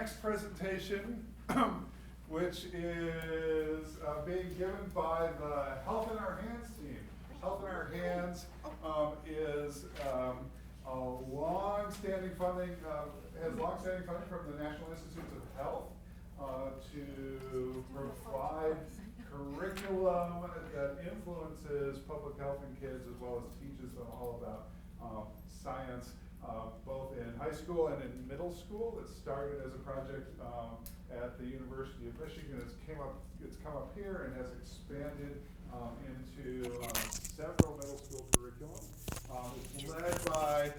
next presentation, which is being given by the Health in Our Hands team. Health in Our Hands is a long-standing funding, has long-standing funding from the National Institutes of Health to provide curriculum that influences public health in kids, as well as teaches them all about science, both in high school and in middle school. It started as a project at the University of Michigan. It's come up here and has expanded into several middle school curriculum. It's led by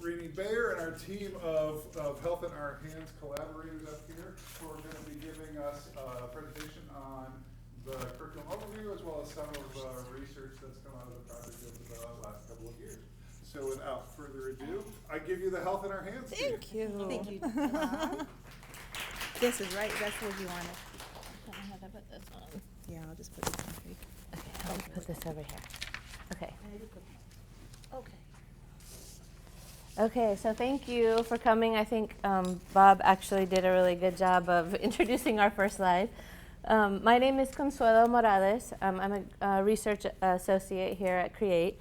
Renee and our team of Health in Our Hands collaborators up here, who are going to be giving us a presentation on the curriculum overview, as well as some of the research that's come out of the project over the last couple of years. So without further ado, I give you the Health in Our Hands team. Thank you. Thank you. This is right. That's what you wanted. I don't know how to put this on. Yeah, I'll just put this on for you. Okay, I'll put this over here. Okay. Okay. Okay, so thank you for coming. I think Bob actually did a really good job of introducing our first slide. My name is Consuelo Morales. I'm a research associate here at CREATE.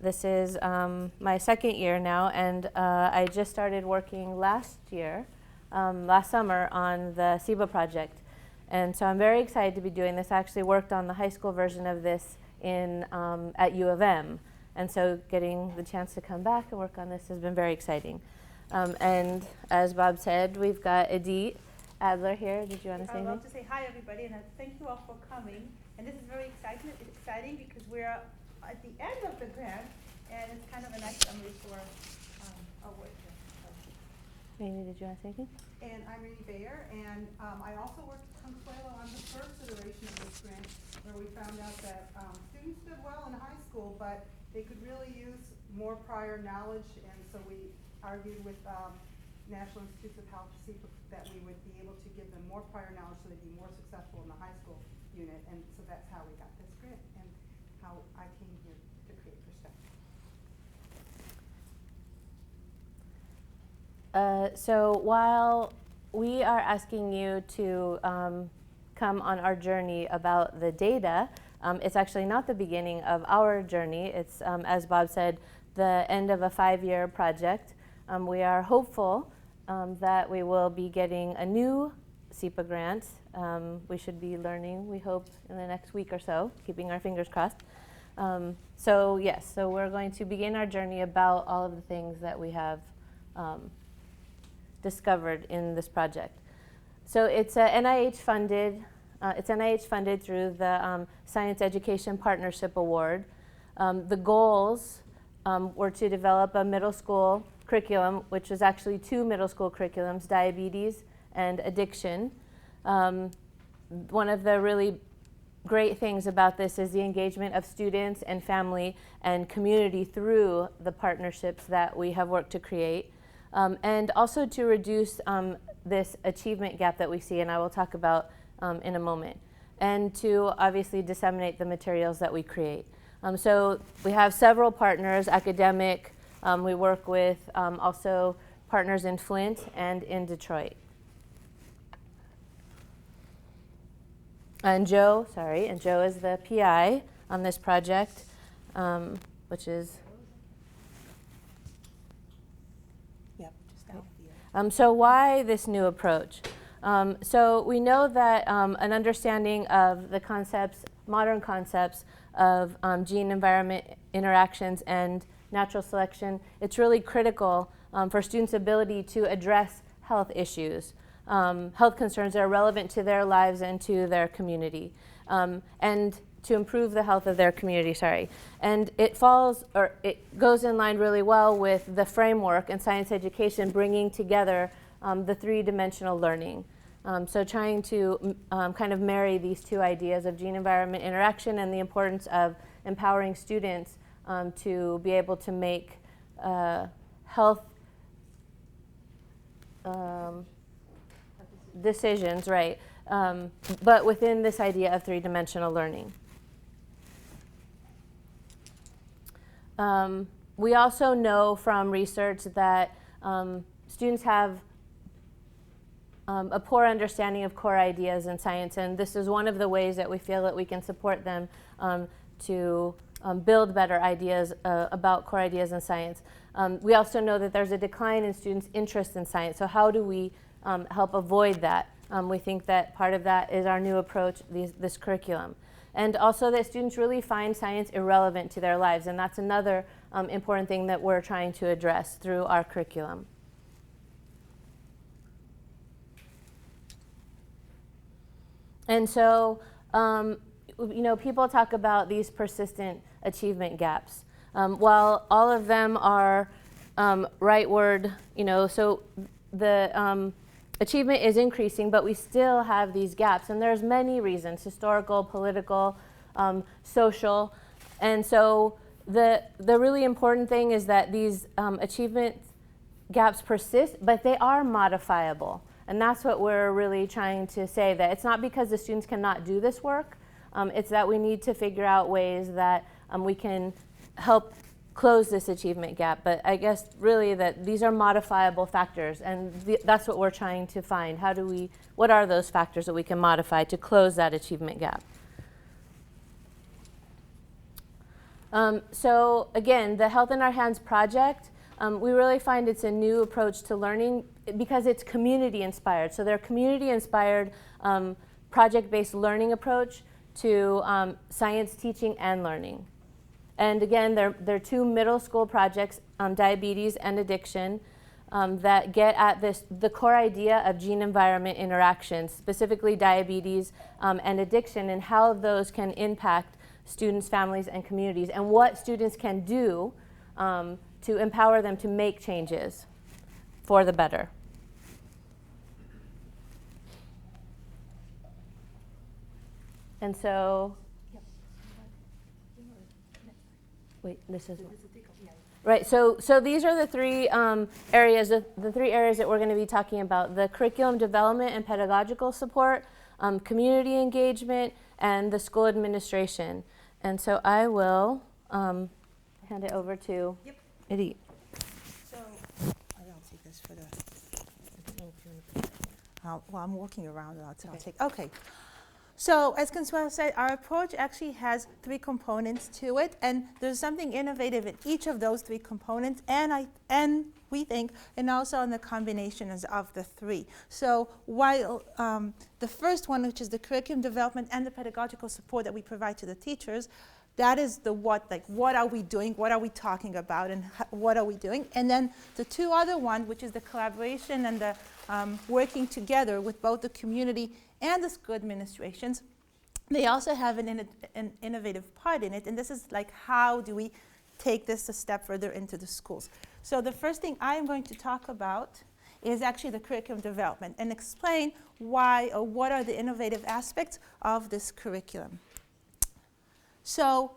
This is my second year now, and I just started working last summer on the SIBA project. And so I'm very excited to be doing this. I actually worked on the high school version of this at U of M. And so getting the chance to come back and work on this has been very exciting. And as Bob said, we've got Idit, Adler here. Did you want to say anything? I'd love to say hi, everybody, and thank you all for coming. And this is very exciting because we're at the end of the grant, and it's kind of a nice summary for our work here. Renee, did you want to say anything? And I'm Renee, and I also worked with Consuelo on the first iteration of this grant, where we found out that students did well in high school, but they could really use more prior knowledge, and so we argued with National Institutes of Health to see that we would be able to give them more prior knowledge so they'd be more successful in the high school unit, and so that's how we got this grant and how I came here to create perspective. So while we are asking you to come on our journey about the data, it's actually not the beginning of our journey. It's, as Bob said, the end of a 5-year project. We are hopeful that we will be getting a new SIPA grant. We should be learning, we hope, in the next week or so, keeping our fingers crossed. So yes, so we're going to begin our journey about all of the things that we have discovered in this project. So it's NIH funded. It's NIH funded through the Science Education Partnership Award. The goals were to develop a middle school curriculum, which was actually 2 middle school curriculums, diabetes and addiction. One of the really great things about this is the engagement of students and family and community through the partnerships that we have worked to create. And also to reduce this achievement gap that we see, and I will talk about in a moment, and to obviously disseminate the materials that we create. So we have several partners, academic. We work with also partners in Flint and in Detroit. And Joe is the PI on this project, which is so why this new approach? So we know that an understanding of the concepts, modern concepts of gene-environment interactions and natural selection, it's really critical for students' ability to address health issues, health concerns that are relevant to their lives and to their community, and to improve the health of their community, And it goes in line really well with the framework in science education, bringing together the 3-dimensional learning. So trying to kind of marry these 2 ideas of gene-environment interaction and the importance of empowering students to be able to make health decisions, but within this idea of 3-dimensional learning. We also know from research that students have a poor understanding of core ideas in science, and this is one of the ways that we feel that we can support them to build better ideas about core ideas in science. We also know that there's a decline in students' interest in science, so how do we help avoid that? We think that part of that is our new approach, this curriculum. And also that students really find science irrelevant to their lives, and that's another important thing that we're trying to address through our curriculum. And so, people talk about these persistent achievement gaps. While all of them are rightward, so the achievement is increasing, but we still have these gaps, and there's many reasons: historical, political, social. And so the really important thing is that these achievement gaps persist, but they are modifiable. And that's what we're really trying to say, that it's not because the students cannot do this work, it's that we need to figure out ways that we can help close this achievement gap. But I guess really that these are modifiable factors, and that's what we're trying to find. What are those factors that we can modify to close that achievement gap? So again, the Health in Our Hands project, we really find it's a new approach to learning because it's community inspired. So they're community inspired project-based learning approach to science teaching and learning. And again, they're two middle school projects, diabetes and addiction, that get at the core idea of gene-environment interactions, specifically diabetes and addiction, and how those can impact students, families, and communities, and what students can do to empower them to make changes for the better. And so, wait, this is right. So these are the three areas. The three areas that we're going to be talking about: the curriculum development and pedagogical support, community engagement, and the school administration. And so I will hand it over to Idit. So I'll take this for the. While I'm walking around, I'll take. Okay. So as Consuelo said, our approach actually has three components to it, and there's something innovative in each of those three components, and we think, and also in the combinations of the three. So while the first one, which is the curriculum development and the pedagogical support that we provide to the teachers, that is the what, like what are we doing, what are we talking about, and what are we doing? And then the two other one, which is the collaboration and the working together with both the community and the school administrations, they also have an innovative part in it, and this is like how do we take this a step further into the schools. So the first thing I am going to talk about is actually the curriculum development and explain why or what are the innovative aspects of this curriculum. So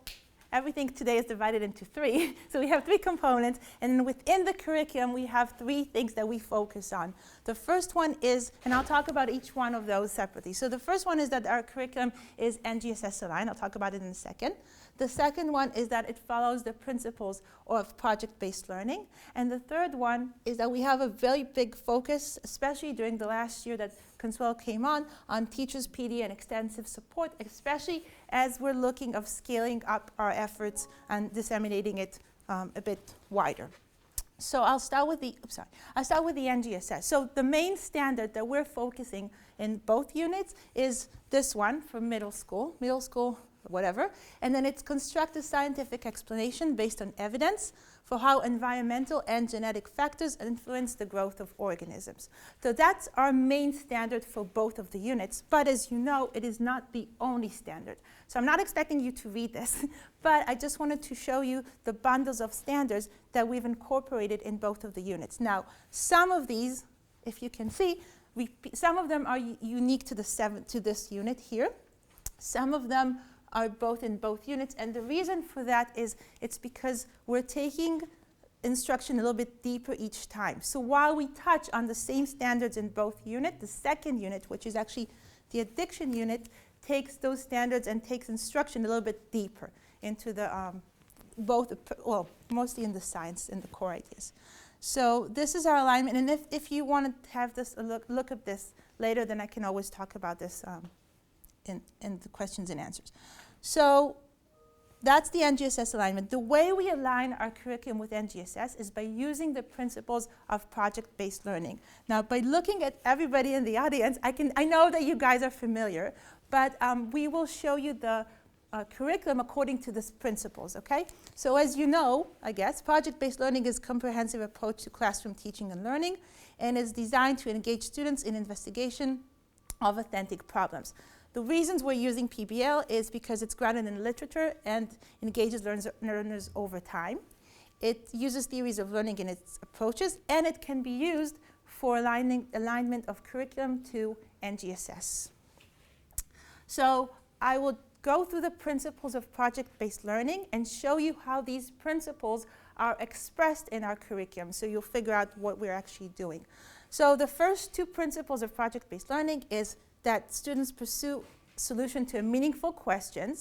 everything today is divided into three. So we have three components, and within the curriculum we have three things that we focus on. The first one is, and I'll talk about each one of those separately. So the first one is that our curriculum is NGSS aligned. I'll talk about it in a second. The second one is that it follows the principles of project-based learning. And the third one is that we have a very big focus, especially during the last year that Consuelo came on teachers, PD, and extensive support, especially as we're looking of scaling up our efforts and disseminating it a bit wider. So I'll start with the NGSS. So the main standard that we're focusing in both units is this one for middle school, whatever, and then it's construct a scientific explanation based on evidence for how environmental and genetic factors influence the growth of organisms. So that's our main standard for both of the units, but as you know, it is not the only standard. So I'm not expecting you to read this, but I just wanted to show you the bundles of standards that we've incorporated in both of the units. Now, some of these, if you can see, some of them are unique to this unit here. Some of them are both in both units, and the reason for that is it's because we're taking instruction a little bit deeper each time. So while we touch on the same standards in both units, the second unit, which is actually the addiction unit, takes those standards and takes instruction a little bit deeper into the mostly in the science and the core ideas. So this is our alignment, and if you want to have this look at this later, then I can always talk about this in the questions and answers. So that's the NGSS alignment. The way we align our curriculum with NGSS is by using the principles of project-based learning. Now, by looking at everybody in the audience, I know that you guys are familiar, but we will show you the curriculum according to these principles, okay? So as you know, I guess, project-based learning is a comprehensive approach to classroom teaching and learning, and is designed to engage students in investigation of authentic problems. The reasons we're using PBL is because it's grounded in literature and engages learners over time. It uses theories of learning in its approaches, and it can be used for alignment of curriculum to NGSS. So I will go through the principles of project-based learning and show you how these principles are expressed in our curriculum, so you'll figure out what we're actually doing. So the first two principles of project-based learning is that students pursue solution to a meaningful question,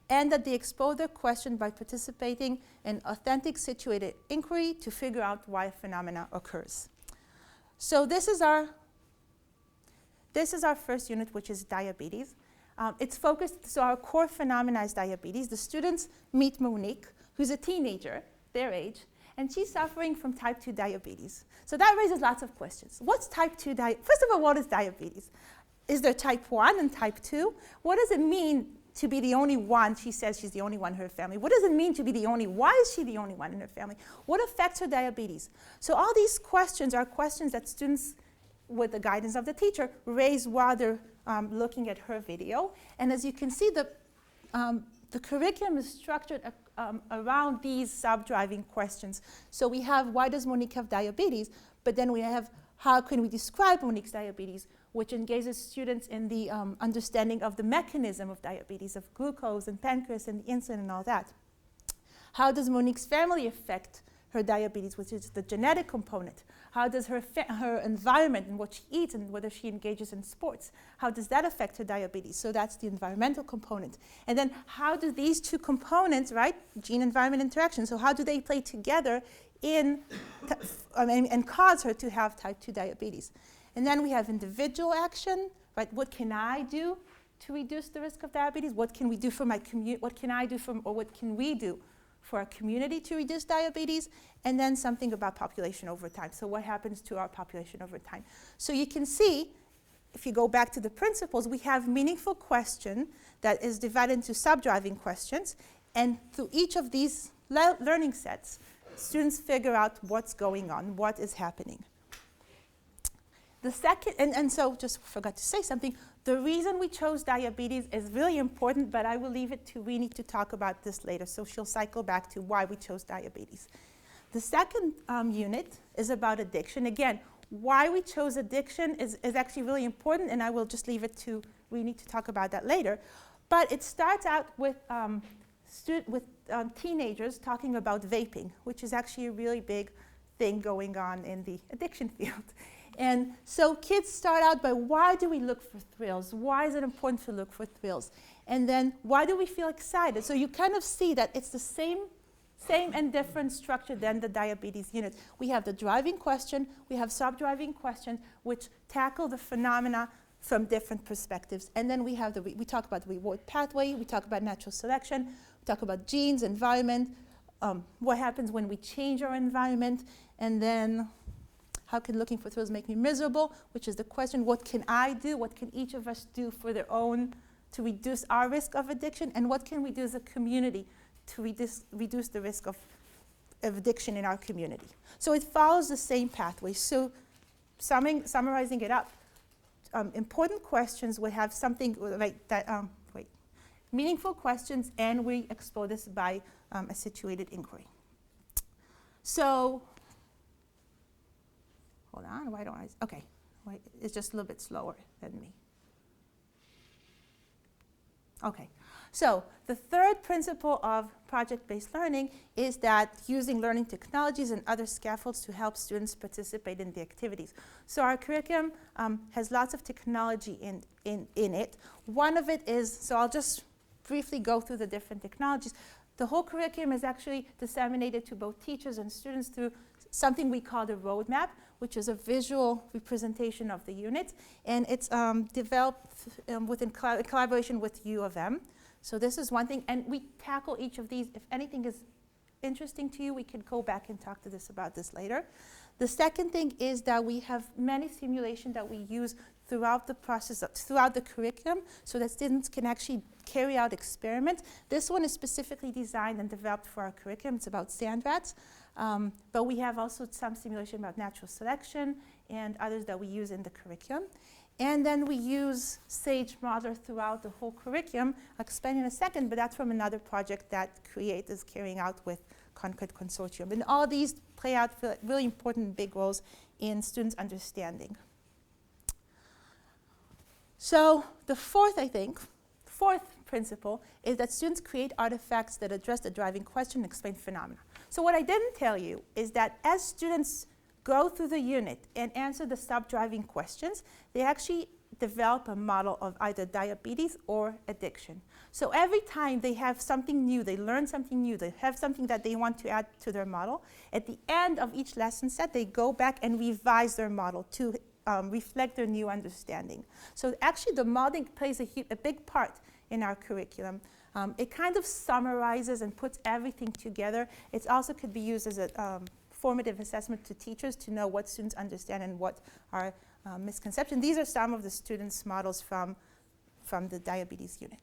and that they explore their question by participating in authentic situated inquiry to figure out why a phenomena occurs. So this is our first unit, which is diabetes. It's focused, so our core phenomena is diabetes. The students meet Monique, who's a teenager, their age, and she's suffering from type 2 diabetes. So that raises lots of questions. What's type 2 diabetes? First of all, what is diabetes? Is there type 1 and type 2? What does it mean to be the only one? She says she's the only one in her family. What does it mean to be the only? Why is she the only one in her family? What affects her diabetes? So all these questions are questions that students, with the guidance of the teacher, raise while they're looking at her video. And as you can see, the curriculum is structured around these sub-driving questions. So we have, why does Monique have diabetes? But then we have, how can we describe Monique's diabetes, which engages students in the understanding of the mechanism of diabetes, of glucose and pancreas and insulin and all that. How does Monique's family affect her diabetes, which is the genetic component? How does her environment and what she eats and whether she engages in sports, how does that affect her diabetes? So that's the environmental component. And then how do these two components, right, gene-environment interaction, so how do they play together and cause her to have type 2 diabetes? And then we have individual action, right? What can I do to reduce the risk of diabetes? What can we do for my community? What can I do or what can we do for our community to reduce diabetes? And then something about population over time. So what happens to our population over time? So you can see, if you go back to the principles, we have meaningful question that is divided into sub-driving questions. And through each of these learning sets, students figure out what's going on, what is happening. The second, and so just forgot to say something, the reason we chose diabetes is really important, but I will leave it to Renee to talk about this later, so she'll cycle back to why we chose diabetes. The second unit is about addiction. Again, why we chose addiction is actually really important, and I will just leave it to Renee to talk about that later. But it starts out with teenagers talking about vaping, which is actually a really big thing going on in the addiction field. And so kids start out by, why do we look for thrills? Why is it important to look for thrills? And then, why do we feel excited? So you kind of see that it's the same and different structure than the diabetes unit. We have the driving question, we have sub-driving questions, which tackle the phenomena from different perspectives. And then we have we talk about the reward pathway, we talk about natural selection, we talk about genes, environment, what happens when we change our environment, and then how can looking for thrills make me miserable, which is the question, what can I do, what can each of us do for their own to reduce our risk of addiction, and what can we do as a community to reduce the risk of addiction in our community. So it follows the same pathway. So summarizing it up, important questions would have something like that, meaningful questions, and we explore this by a situated inquiry. So, hold on, why don't I, okay, wait, it's just a little bit slower than me. Okay, so the third principle of project-based learning is that using learning technologies and other scaffolds to help students participate in the activities. So our curriculum has lots of technology in it. One of it is, so I'll just briefly go through the different technologies. The whole curriculum is actually disseminated to both teachers and students through something we call the roadmap, which is a visual representation of the unit, and it's developed in collaboration with U of M. So this is one thing, and we tackle each of these. If anything is interesting to you, we can go back and talk about this later. The second thing is that we have many simulations that we use throughout the process, throughout the curriculum, so that students can actually carry out experiments. This one is specifically designed and developed for our curriculum. It's about sand rats, but we have also some simulation about natural selection and others that we use in the curriculum. And then we use SAGE Modeler throughout the whole curriculum. I'll explain in a second, but that's from another project that Create is carrying out with Concord Consortium. And all these play out really important big roles in students' understanding. So the fourth principle is that students create artifacts that address the driving question and explain phenomena. So what I didn't tell you is that as students go through the unit and answer the sub-driving questions, they actually develop a model of either diabetes or addiction. So every time they have something new, they learn something new, they have something that they want to add to their model, at the end of each lesson set, they go back and revise their model to reflect their new understanding. So actually the modeling plays a big part in our curriculum. It kind of summarizes and puts everything together. It also could be used as a formative assessment to teachers to know what students understand and what are misconceptions. These are some of the students' models from the diabetes unit.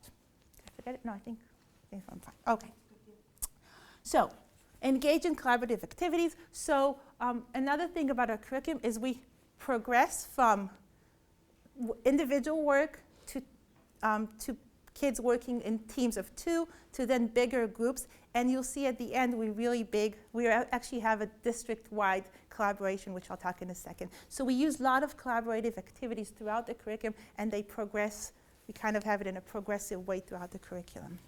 Did I forget it? No, I think I'm fine. Okay. So, engage in collaborative activities. So, another thing about our curriculum is we progress from individual work to kids working in teams of 2 to then bigger groups. And you'll see at the end we actually have a district-wide collaboration, which I'll talk in a second. So we use a lot of collaborative activities throughout the curriculum, and they progress. We kind of have it in a progressive way throughout the curriculum.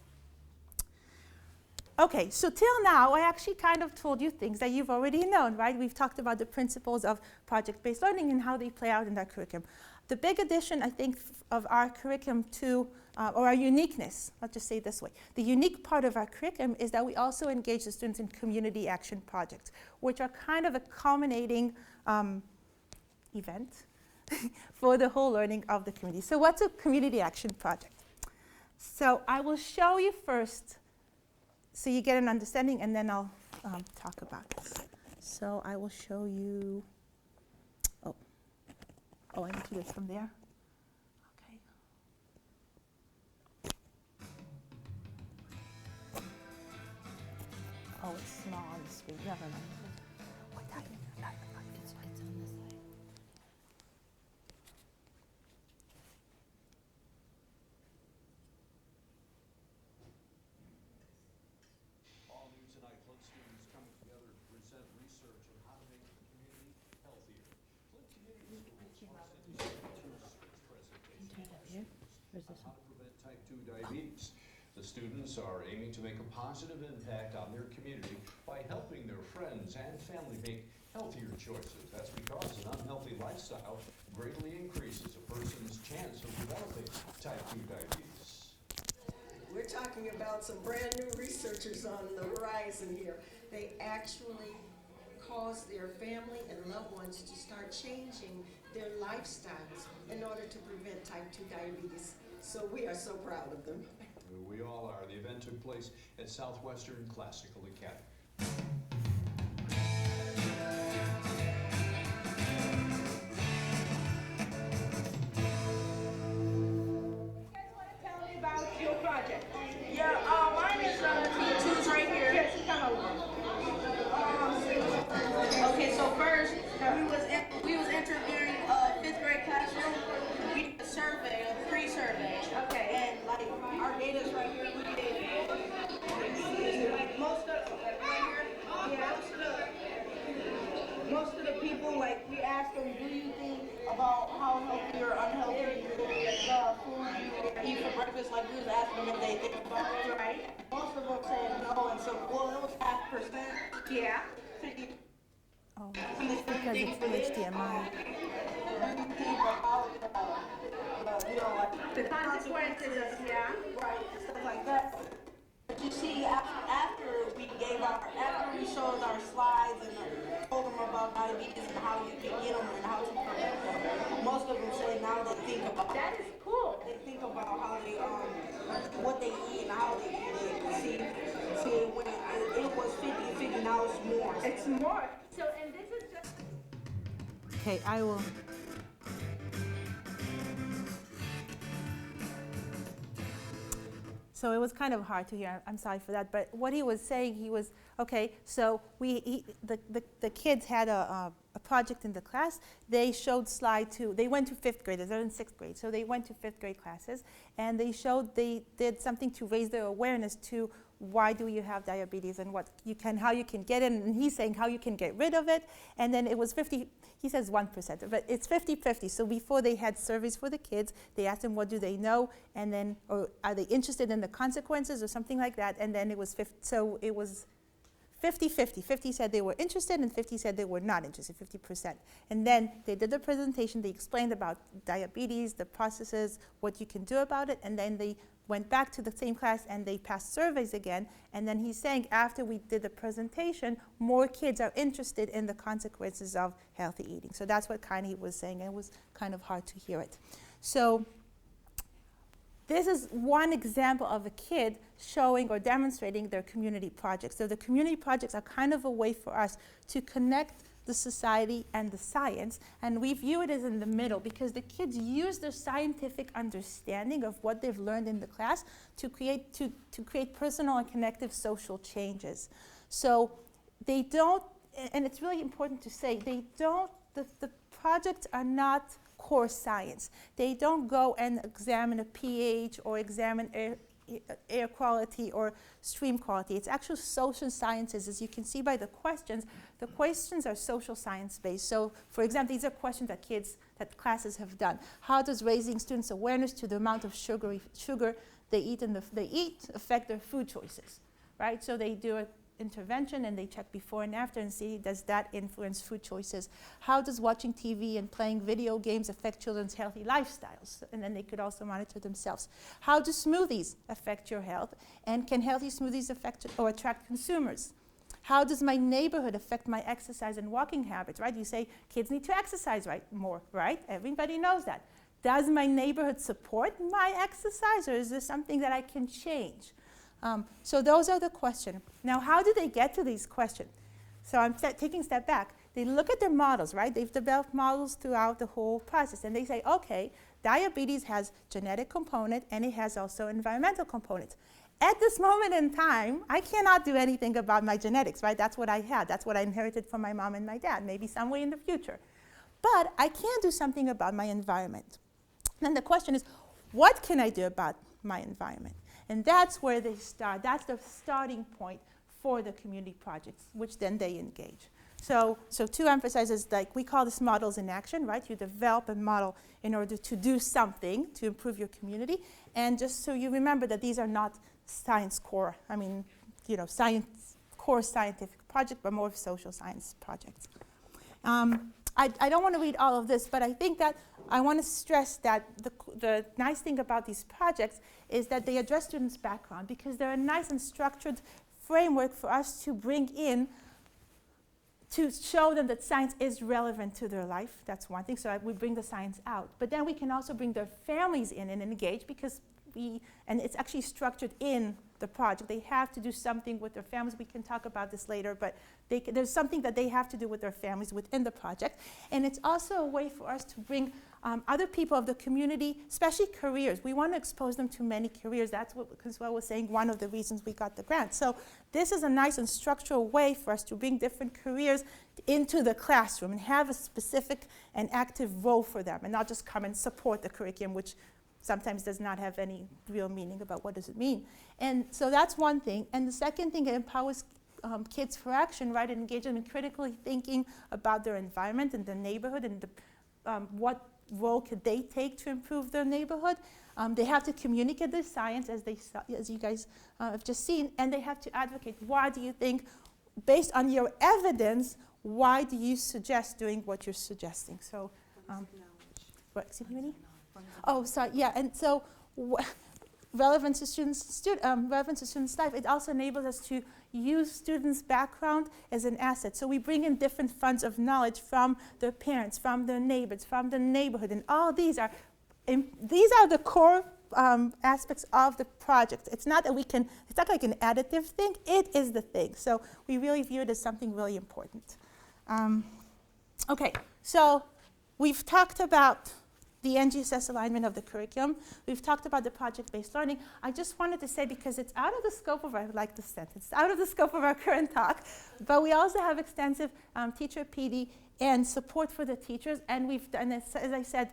Okay, so till now, I actually kind of told you things that you've already known, right? We've talked about the principles of project-based learning and how they play out in our curriculum. The big addition, I think, of our curriculum to, or our uniqueness, let's just say it this way. The unique part of our curriculum is that we also engage the students in community action projects, which are kind of a culminating event for the whole learning of the community. So what's a community action project? So I will show you first so you get an understanding, and then I'll talk about this. So I will show you, I need to do this from there. Okay. Oh, it's small on the screen. Never mind. What time? It's on this side. All new tonight, Flint students coming together to present research on how to make the community healthier. Flint Community Schools hosted these two research presentations on how to prevent type 2 diabetes. The students are aiming to make a positive impact on their community by helping their friends and family make healthier choices. That's because an unhealthy lifestyle greatly increases a person's chance of developing type 2 diabetes. We're talking about some brand new researchers on the horizon here. They actually cause their family and loved ones to start changing their lifestyles in order to prevent type 2 diabetes. So we are so proud of them. We all are. The event took place at Southwestern Classical Academy. Tell me about your project. Yeah, mine is T2's right here. Yes, come over. Okay, so first we was interviewing fifth grade classroom. We did a survey, a free survey. Okay. And like our data's right here. We did like most of most of the people, like we asked them, do you think about how healthy or unhealthy the food you eat for breakfast? Like we was asking them if they think about it. Right. Most of them said no, and so it was 0.5%. Yeah. Oh, it's because it's HDMI. The consequences of, yeah. Right, stuff like that. But you see, after we showed our slides and told them how they think about that. Is cool. They think about how they what they eat and how they eat it. See when it was $50, now it's more. It's more. So and this is just. Okay, I will. So it was kind of hard to hear. I'm sorry for that. But what he was saying, he was, okay, so the kids had a project in the class. They showed slide 2. They went to 5th grade. They're in 6th grade. So they went to 5th grade classes. And they did something to raise their awareness to why do you have diabetes and how you can get it. And he's saying how you can get rid of it. And then it was 50, he says 1%, but it's 50-50. So before they had surveys for the kids, they asked them what do they know, and then, or are they interested in the consequences or something like that, and then it was 50, so it was 50-50. 50 said they were interested and 50 said they were not interested, 50%. And then they did the presentation, they explained about diabetes, the processes, what you can do about it, and then they went back to the same class and they passed surveys again. And then he's saying after we did the presentation, more kids are interested in the consequences of healthy eating. So that's what kind of he was saying, and it was kind of hard to hear it. So this is one example of a kid showing or demonstrating their community projects. So the community projects are kind of a way for us to connect the society and the science, and we view it as in the middle because the kids use their scientific understanding of what they've learned in the class to create personal and connective social changes. So they don't, and it's really important to say, the projects are not core science. They don't go and examine a pH or examine air quality or stream quality. It's actual social sciences. As you can see by the questions are social science based. So for example, these are questions that classes have done. How does raising students' awareness to the amount of sugar they eat affect their food choices, right? So they do an intervention and they check before and after and see, does that influence food choices? How does watching TV and playing video games affect children's healthy lifestyles? And then they could also monitor themselves. How do smoothies affect your health? And can healthy smoothies affect or attract consumers? How does my neighborhood affect my exercise and walking habits, right? You say kids need to exercise more, right? Everybody knows that. Does my neighborhood support my exercise, or is this something that I can change? So those are the questions. Now, how do they get to these questions? So I'm taking a step back. They look at their models, right? They've developed models throughout the whole process, and they say, okay, diabetes has genetic component, and it has also environmental components. At this moment in time, I cannot do anything about my genetics, right? That's what I had. That's what I inherited from my mom and my dad, maybe some way in the future. But I can do something about my environment. Then the question is, what can I do about my environment? And that's where they start. That's the starting point for the community projects, which then they engage. So to emphasize is, like, we call this models in action, right? You develop a model in order to do something to improve your community. And just so you remember that these are not science core, core scientific project, but more of social science projects. I don't want to read all of this, but I think that I want to stress that the nice thing about these projects is that they address students' background, because they're a nice and structured framework for us to bring in to show them that science is relevant to their life. That's one thing, so we bring the science out. But then we can also bring their families in and engage, because and it's actually structured in the project. They have to do something with their families. We can talk about this later, but there's something that they have to do with their families within the project. And it's also a way for us to bring other people of the community, especially careers. We want to expose them to many careers. That's what Consuelo was saying, one of the reasons we got the grant. So this is a nice and structural way for us to bring different careers into the classroom and have a specific and active role for them, and not just come and support the curriculum, which sometimes does not have any real meaning about what does it mean. And so that's one thing. And the second thing, it empowers kids for action, right? And engage them in critically thinking about their environment and their neighborhood, and what role could they take to improve their neighborhood. They have to communicate the science, as you guys have just seen, and they have to advocate. Why do you think, based on your evidence, why do you suggest doing what you're suggesting? So, what, excuse me? Oh, sorry, yeah, and so relevant to students' life. It also enables us to use students' background as an asset. So we bring in different funds of knowledge from their parents, from their neighbors, from the neighborhood, and all these are the core aspects of the project. It's not that it's not like an additive thing, it is the thing. So we really view it as something really important. Okay, so we've talked about the NGSS alignment of the curriculum. We've talked about the project-based learning. I just wanted to say, because it's out of the scope of our, I like this sentence, it's out of the scope of our current talk, but we also have extensive teacher PD and support for the teachers, and we've done, as I said,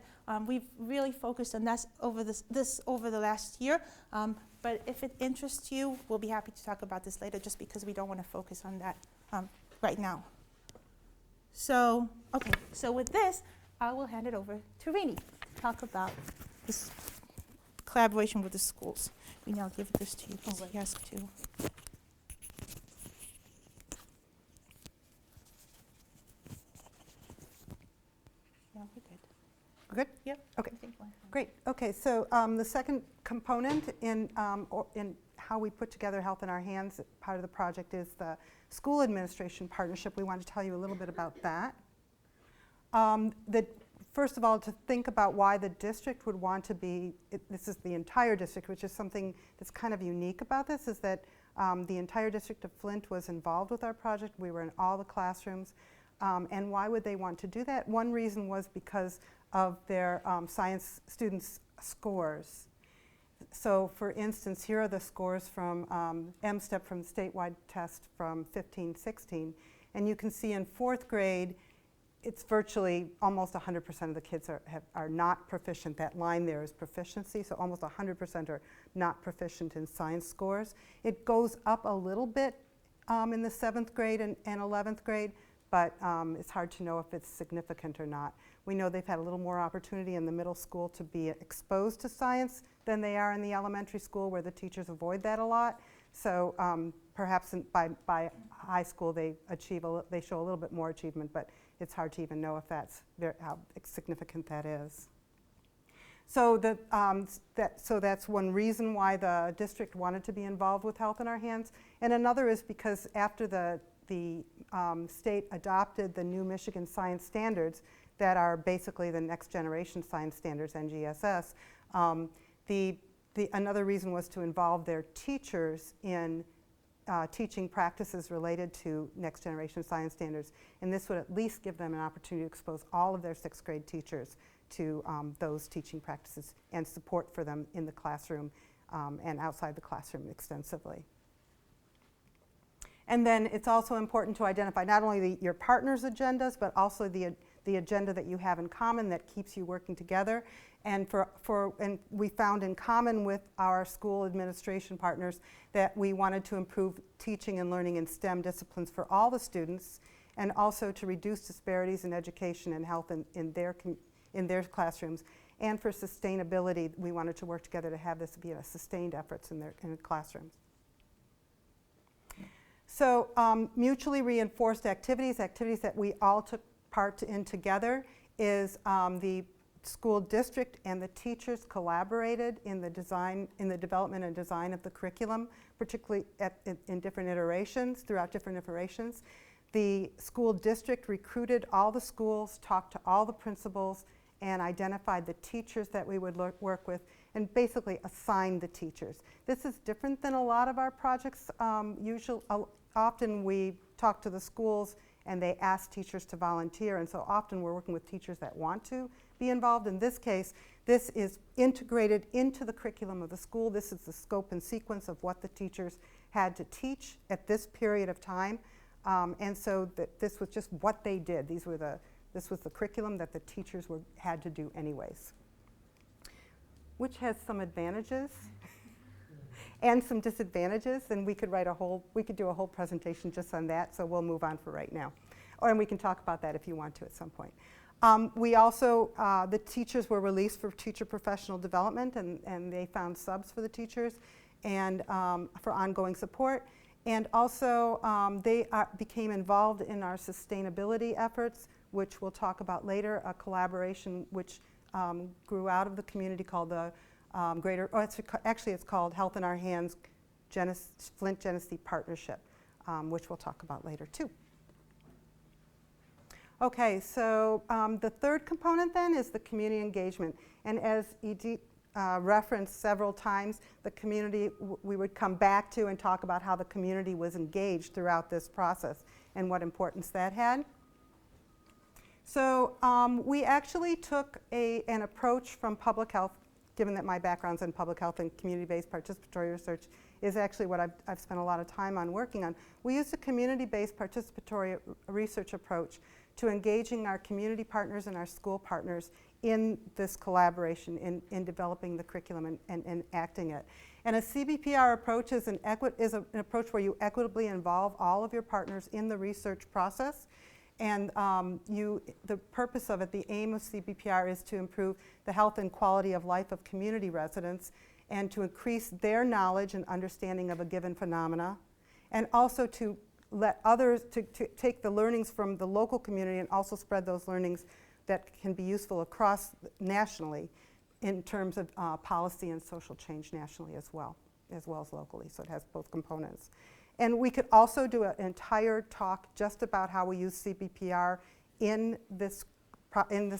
we've really focused on this over the last year. But if it interests you, we'll be happy to talk about this later, just because we don't want to focus on that right now. So, okay, so with this, I will hand it over to Renee to talk about this collaboration with the schools. Renee, I'll give this to you because he has to. Yeah, we're good. Good? Yep. Okay. I think one. Great. Okay, so the second component in how we put together Health in Our Hands, part of the project, is the school administration partnership. We want to tell you a little bit about that. First of all, to think about why the district would want to be, this is the entire district, which is something that's kind of unique about this, is that the entire district of Flint was involved with our project. We were in all the classrooms. And why would they want to do that? One reason was because of their science students' scores. So for instance, here are the scores from MSTEP, from the statewide test from 15-16. And you can see in 4th grade, it's virtually almost 100% of the kids are not proficient. That line there is proficiency, so almost 100% are not proficient in science scores. It goes up a little bit in the 7th grade and 11th grade, but it's hard to know if it's significant or not. We know they've had a little more opportunity in the middle school to be exposed to science than they are in the elementary school, where the teachers avoid that a lot. So perhaps by high school they show a little bit more achievement, but it's hard to even know if how significant that is. So that's one reason why the district wanted to be involved with Health in Our Hands. And another is because after the state adopted the new Michigan science standards that are basically the next generation science standards, NGSS, another reason was to involve their teachers in teaching practices related to next generation science standards. And this would at least give them an opportunity to expose all of their 6th grade teachers to those teaching practices and support for them in the classroom and outside the classroom extensively. And then it's also important to identify not only your partner's agendas, but also the agenda that you have in common that keeps you working together. And and we found in common with our school administration partners that we wanted to improve teaching and learning in STEM disciplines for all the students, and also to reduce disparities in education and health in their classrooms. And for sustainability, we wanted to work together to have this be a sustained efforts in the classrooms. So mutually reinforced activities that we all took part in together, is the school district and the teachers collaborated in the development and design of the curriculum, particularly in different iterations, throughout different iterations. The school district recruited all the schools, talked to all the principals, and identified the teachers that we would work with, and basically assigned the teachers. This is different than a lot of our projects. Often we talk to the schools and they ask teachers to volunteer, and so often we're working with teachers that want to be involved. In this case, this is integrated into the curriculum of the school. This is the scope and sequence of what the teachers had to teach at this period of time, and so this was just what they did. This was the curriculum that the teachers had to do anyways, which has some advantages and some disadvantages, and we could do a whole presentation just on that, so we'll move on for right now. And we can talk about that if you want to at some point. We also, the teachers were released for teacher professional development, and they found subs for the teachers and for ongoing support. And also, they became involved in our sustainability efforts, which we'll talk about later, a collaboration which grew out of the community called the actually it's called Health in Our Hands Flint Genesee Partnership, which we'll talk about later too. Okay, so the third component then is the community engagement. And as Idit referenced several times, the community, we would come back to and talk about how the community was engaged throughout this process and what importance that had. So we actually took an approach from public health, given that my background's in public health and community-based participatory research is actually what I've spent a lot of time on working on. We used a community-based participatory research approach to engaging our community partners and our school partners in this collaboration, in developing the curriculum and acting it. And a CBPR approach is an approach where you equitably involve all of your partners in the research process. And the purpose of it, the aim of CBPR is to improve the health and quality of life of community residents and to increase their knowledge and understanding of a given phenomena, and also to let others, to take the learnings from the local community and also spread those learnings that can be useful across nationally in terms of policy and social change nationally as well as locally. So it has both components. And we could also do an entire talk just about how we use CBPR in this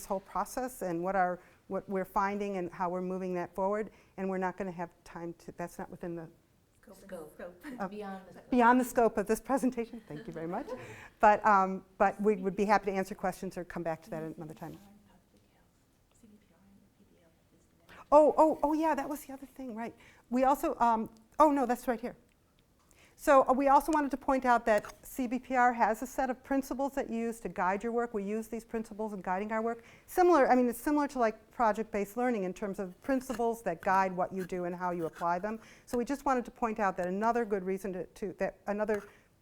whole process and what we're finding and how we're moving that forward. And we're not going to have time to, that's not within the Scope. beyond the scope of this presentation. Thank you very much. But we would be happy to answer questions or come back to that another time. Oh yeah, that was the other thing, right. We also, oh no, that's right here. So we also wanted to point out that CBPR has a set of principles that you use to guide your work. We use these principles in guiding our work. Similar, I mean, it's similar to like project-based learning in terms of principles that guide what you do and how you apply them. So we just wanted to point out that another good reason another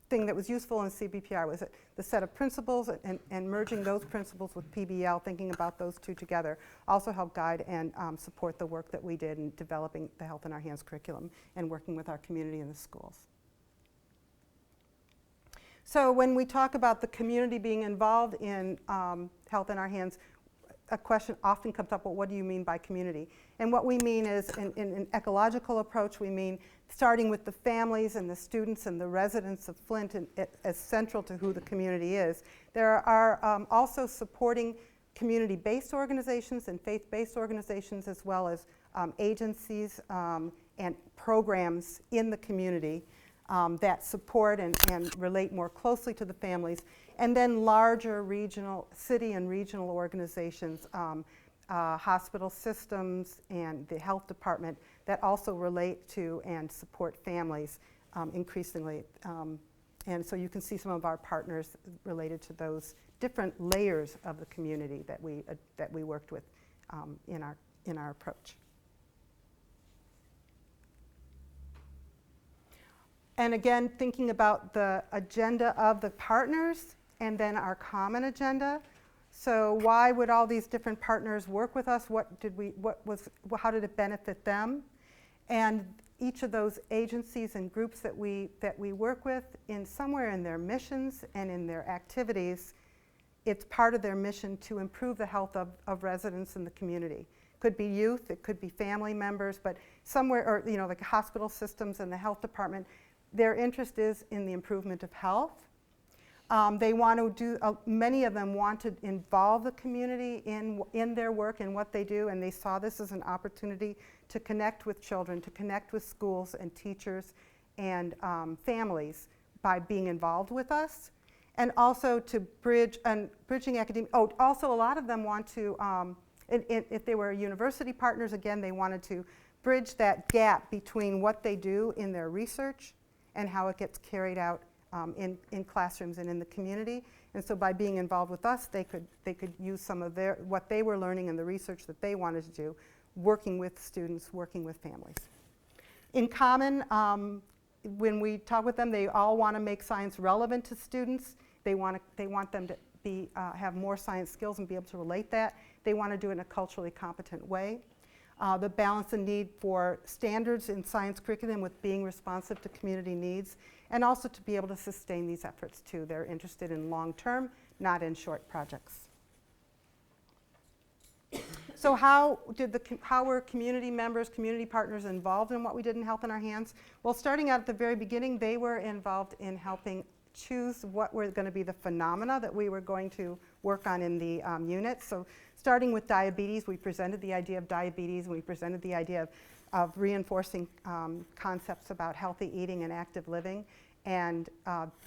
thing that was useful in CBPR was that the set of principles and merging those principles with PBL, thinking about those two together, also helped guide and support the work that we did in developing the Health in Our Hands curriculum and working with our community in the schools. So when we talk about the community being involved in Health in Our Hands, a question often comes up, well, what do you mean by community? And what we mean is, in an ecological approach, we mean starting with the families and the students and the residents of Flint as central to who the community is. There are also supporting community-based organizations and faith-based organizations, as well as agencies and programs in the community that support and relate more closely to the families, and then larger regional, city and regional organizations, hospital systems and the health department that also relate to and support families increasingly. And so you can see some of our partners related to those different layers of the community that we worked with in our approach. And again, thinking about the agenda of the partners and then our common agenda. So why would all these different partners work with us? How did it benefit them? And each of those agencies and groups that we work with, somewhere in their missions and in their activities, it's part of their mission to improve the health of residents in the community. Could be youth, it could be family members, but somewhere, or like hospital systems and the health department, their interest is in the improvement of health. They want to do, many of them want to involve the community in their work and what they do, and they saw this as an opportunity to connect with children, to connect with schools and teachers and families by being involved with us. And also to bridging academia. Oh, also a lot of them want to, if they were university partners, again, they wanted to bridge that gap between what they do in their research and how it gets carried out in classrooms and in the community. And so by being involved with us, they could use some of what they were learning and the research that they wanted to do, working with students, working with families. In common, when we talk with them, they all want to make science relevant to students. They want them to have more science skills and be able to relate that. They want to do it in a culturally competent way. The balance and need for standards in science curriculum with being responsive to community needs, and also to be able to sustain these efforts too. They're interested in long-term, not in short projects. So how were community members, community partners involved in what we did in Health in Our Hands? Well, starting out at the very beginning, they were involved in helping choose what were going to be the phenomena that we were going to work on in the unit. So starting with diabetes, we presented the idea of diabetes, and we presented the idea of reinforcing concepts about healthy eating and active living. And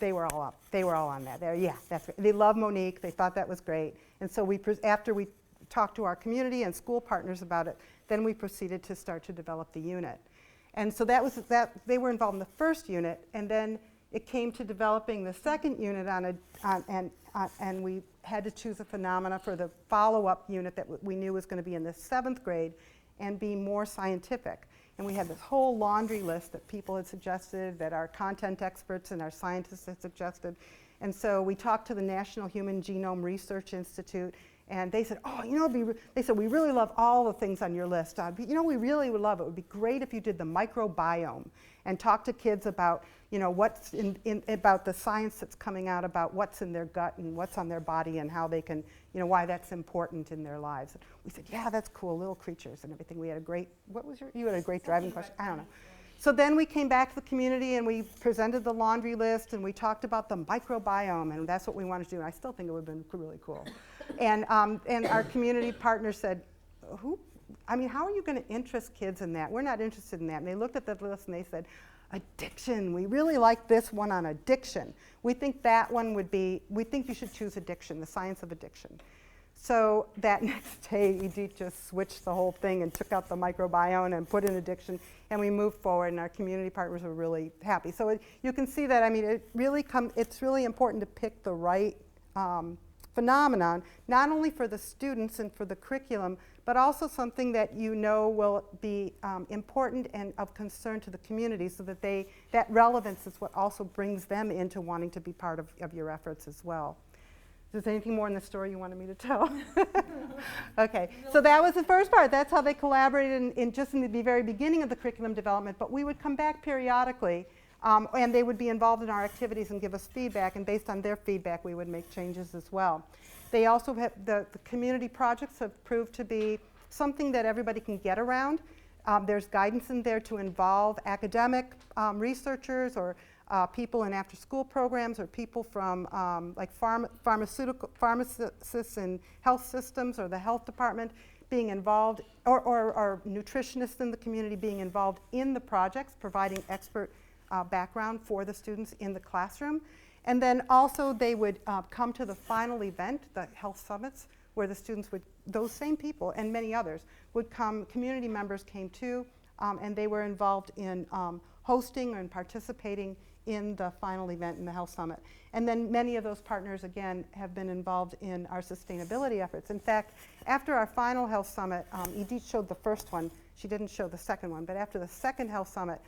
they were all up. They were all on that. Yeah, that's right. They love Monique. They thought that was great. And so after we talked to our community and school partners about it, then we proceeded to start to develop the unit. And so they were involved in the first unit, and then it came to developing the second unit and we had to choose a phenomena for the follow-up unit that we knew was going to be in the 7th grade and be more scientific. And we had this whole laundry list that people had suggested, that our content experts and our scientists had suggested. And so we talked to the National Human Genome Research Institute, and they said, oh, they said, we really love all the things on your list. We really would love it. It would be great if you did the microbiome and talk to kids about, what's about the science that's coming out about what's in their gut and what's on their body and how they can, why that's important in their lives. And we said, yeah, that's cool, little creatures and everything. We had a great, you had a great driving question? I don't know. So then we came back to the community and we presented the laundry list and we talked about the microbiome, and that's what we wanted to do. And I still think it would have been really cool. And our community partner said, how are you going to interest kids in that? We're not interested in that. And they looked at the list and they said, addiction. We really like this one on addiction. We think that one would be, we think you should choose addiction, the science of addiction. So that next day, Idit just switched the whole thing and took out the microbiome and put in addiction, and we moved forward, and our community partners were really happy. So you can see that, it's really important to pick the right phenomenon, not only for the students and for the curriculum, but also something that will be important and of concern to the community, so that that relevance is what also brings them into wanting to be part of your efforts as well. Is there anything more in the story you wanted me to tell? Okay, so that was the first part. That's how they collaborated in the very beginning of the curriculum development, but we would come back periodically, and they would be involved in our activities and give us feedback, and based on their feedback, we would make changes as well. They also have, the community projects have proved to be something that everybody can get around. There's guidance in there to involve academic researchers or people in after-school programs, or people from like pharmacists and health systems or the health department being involved, or nutritionists in the community being involved in the projects, providing expert background for the students in the classroom. And then also they would come to the final event, the health summits, where the students would, those same people and many others would come, community members came too, and they were involved in hosting and participating in the final event in the Health Summit. And then many of those partners, again, have been involved in our sustainability efforts. In fact, after our final Health Summit, Idit showed the first one. She didn't show the second one. But after the second Health Summit,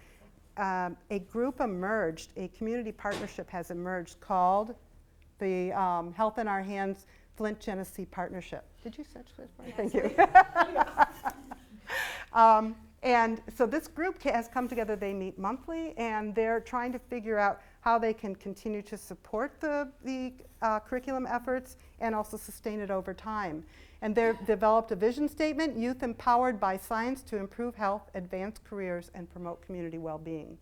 a group emerged, a community partnership has emerged called the Health in Our Hands Flint Genesee Partnership. Did you search this for me? Thank you. And so this group has come together. They meet monthly, and they're trying to figure out how they can continue to support the curriculum efforts and also sustain it over time. And they've developed a vision statement: youth empowered by science to improve health, advance careers, and promote community well-being.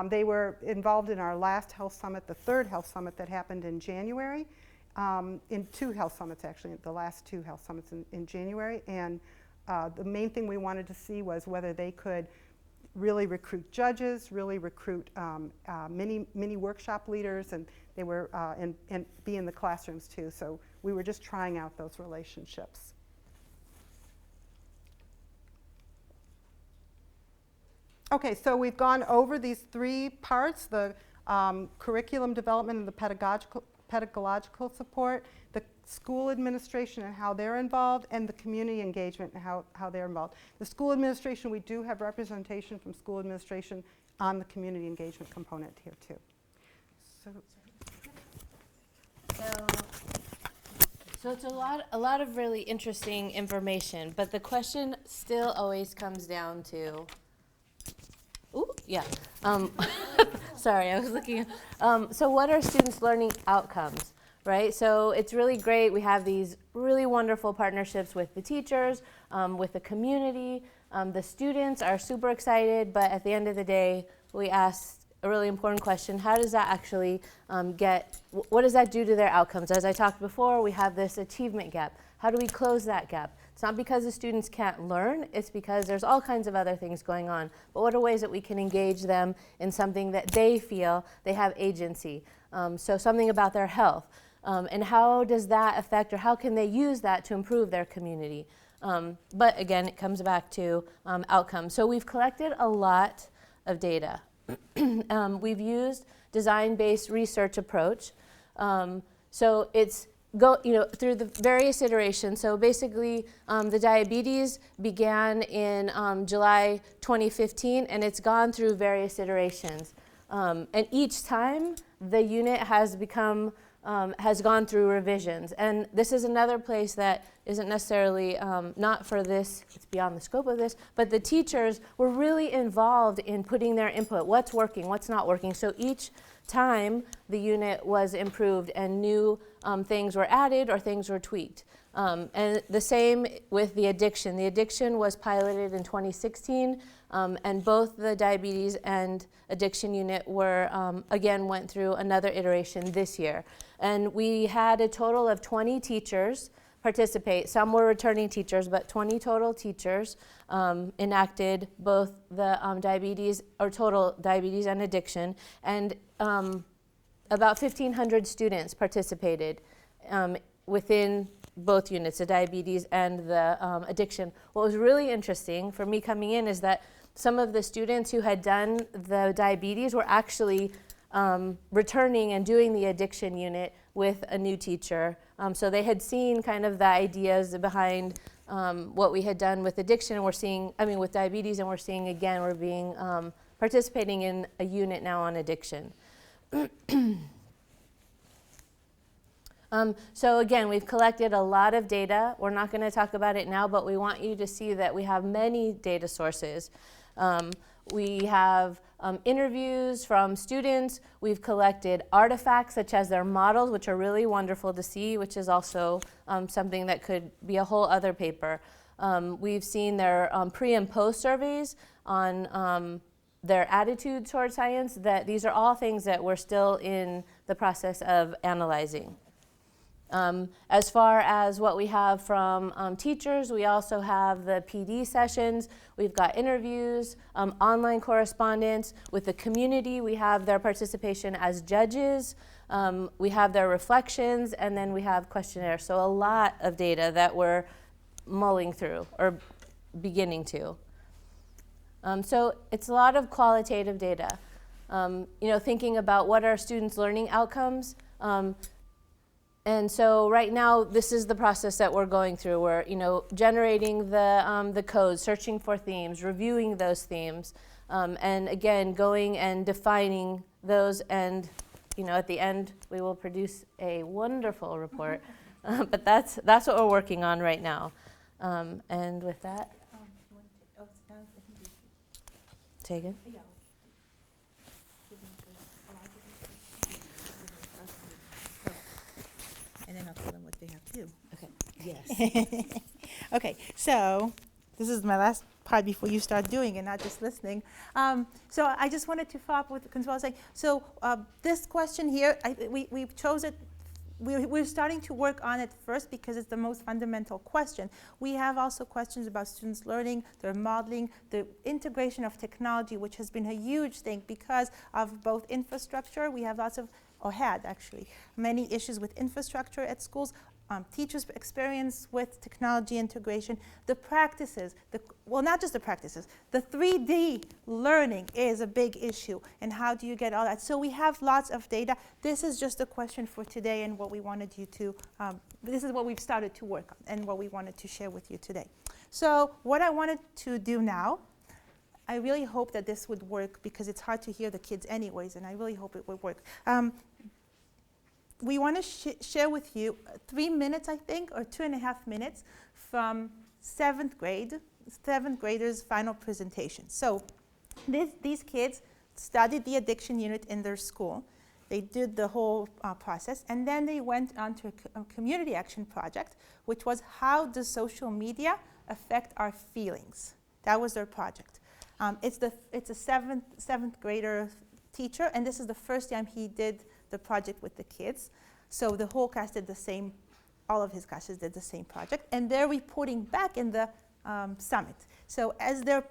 They were involved in our last Health Summit, the third Health Summit that happened in January, in 2 Health Summits actually, the last 2 Health Summits in January. And the main thing we wanted to see was whether they could really recruit judges, really recruit mini workshop leaders, and they were and be in the classrooms too. So we were just trying out those relationships. Okay, so we've gone over these 3 parts: the curriculum development and the pedagogical support, the school administration and how they're involved, and the community engagement and how they're involved. The school administration, we do have representation from school administration on the community engagement component here too. So it's a lot of really interesting information, but the question still always comes down to, sorry, I was looking. So what are students' learning outcomes? right? So it's really great. We have these really wonderful partnerships with the teachers, with the community. The students are super excited, but at the end of the day, we asked a really important question: how does that actually what does that do to their outcomes? As I talked before, we have this achievement gap. How do we close that gap? It's not because the students can't learn, it's because there's all kinds of other things going on. But what are ways that we can engage them in something that they feel they have agency? So something about their health. And how does that affect, or how can they use that to improve their community? But again, it comes back to outcomes. So we've collected a lot of data. We've used design-based research approach. So it's through the various iterations. So basically, the diabetes began in July 2015, and it's gone through various iterations. And each time, the unit has gone through revisions. And this is another place that isn't necessarily not for this, it's beyond the scope of this, but the teachers were really involved in putting their input. What's working, what's not working. So each time the unit was improved and new things were added or things were tweaked. And the same with the addiction. The addiction was piloted in 2016, and both the diabetes and addiction unit were, again, went through another iteration this year. And we had a total of 20 teachers participate. Some were returning teachers, but 20 total teachers enacted both the diabetes, or total diabetes and addiction, and about 1,500 students participated within both units, the diabetes and the addiction. What was really interesting for me coming in is that some of the students who had done the diabetes were actually returning and doing the addiction unit with a new teacher. So they had seen kind of the ideas behind what we had done with addiction, and with diabetes, and we're seeing again, we're being participating in a unit now on addiction. So again, we've collected a lot of data. We're not going to talk about it now, but we want you to see that we have many data sources. We have interviews from students. We've collected artifacts such as their models, which are really wonderful to see, which is also something that could be a whole other paper. We've seen their pre and post surveys on their attitude towards science. That these are all things that we're still in the process of analyzing. As far as what we have from teachers, we also have the PD sessions. We've got interviews, online correspondence. With the community, we have their participation as judges. We have their reflections, and then we have questionnaires. So a lot of data that we're mulling through, or beginning to. So it's a lot of qualitative data. Thinking about what are students' learning outcomes. And so right now, this is the process that we're going through. We're, generating the codes, searching for themes, reviewing those themes, and again, going and defining those. And, at the end, we will produce a wonderful report. But that's what we're working on right now. And with that, take it. And then I'll tell them what they have to do. Okay. Yes. Okay, so this is my last part before you start doing and not just listening. So I just wanted to follow up with Consuelo saying, so this question here, we chose it. We're starting to work on it first because it's the most fundamental question. We have also questions about students' learning, their modeling, the integration of technology, which has been a huge thing because of both infrastructure. We have lots of, or had actually, many issues with infrastructure at schools, teachers' experience with technology integration, the practices, not just the practices, the 3D learning is a big issue, and how do you get all that? So we have lots of data. This is just a question for today and what we wanted you to, this is what we've started to work on and what we wanted to share with you today. So what I wanted to do now, I really hope that this would work because it's hard to hear the kids anyways, and I really hope it would work. We want to share with you 3 minutes, I think, or 2.5 minutes from 7th graders' final presentation. So these kids studied the addiction unit in their school, they did the whole process, and then they went on to a community action project, which was how does social media affect our feelings? That was their project. It's a seventh grader teacher, and this is the first time he did the project with the kids. So the whole class did the same, all of his classes did the same project, and they're reporting back in the summit. So as they're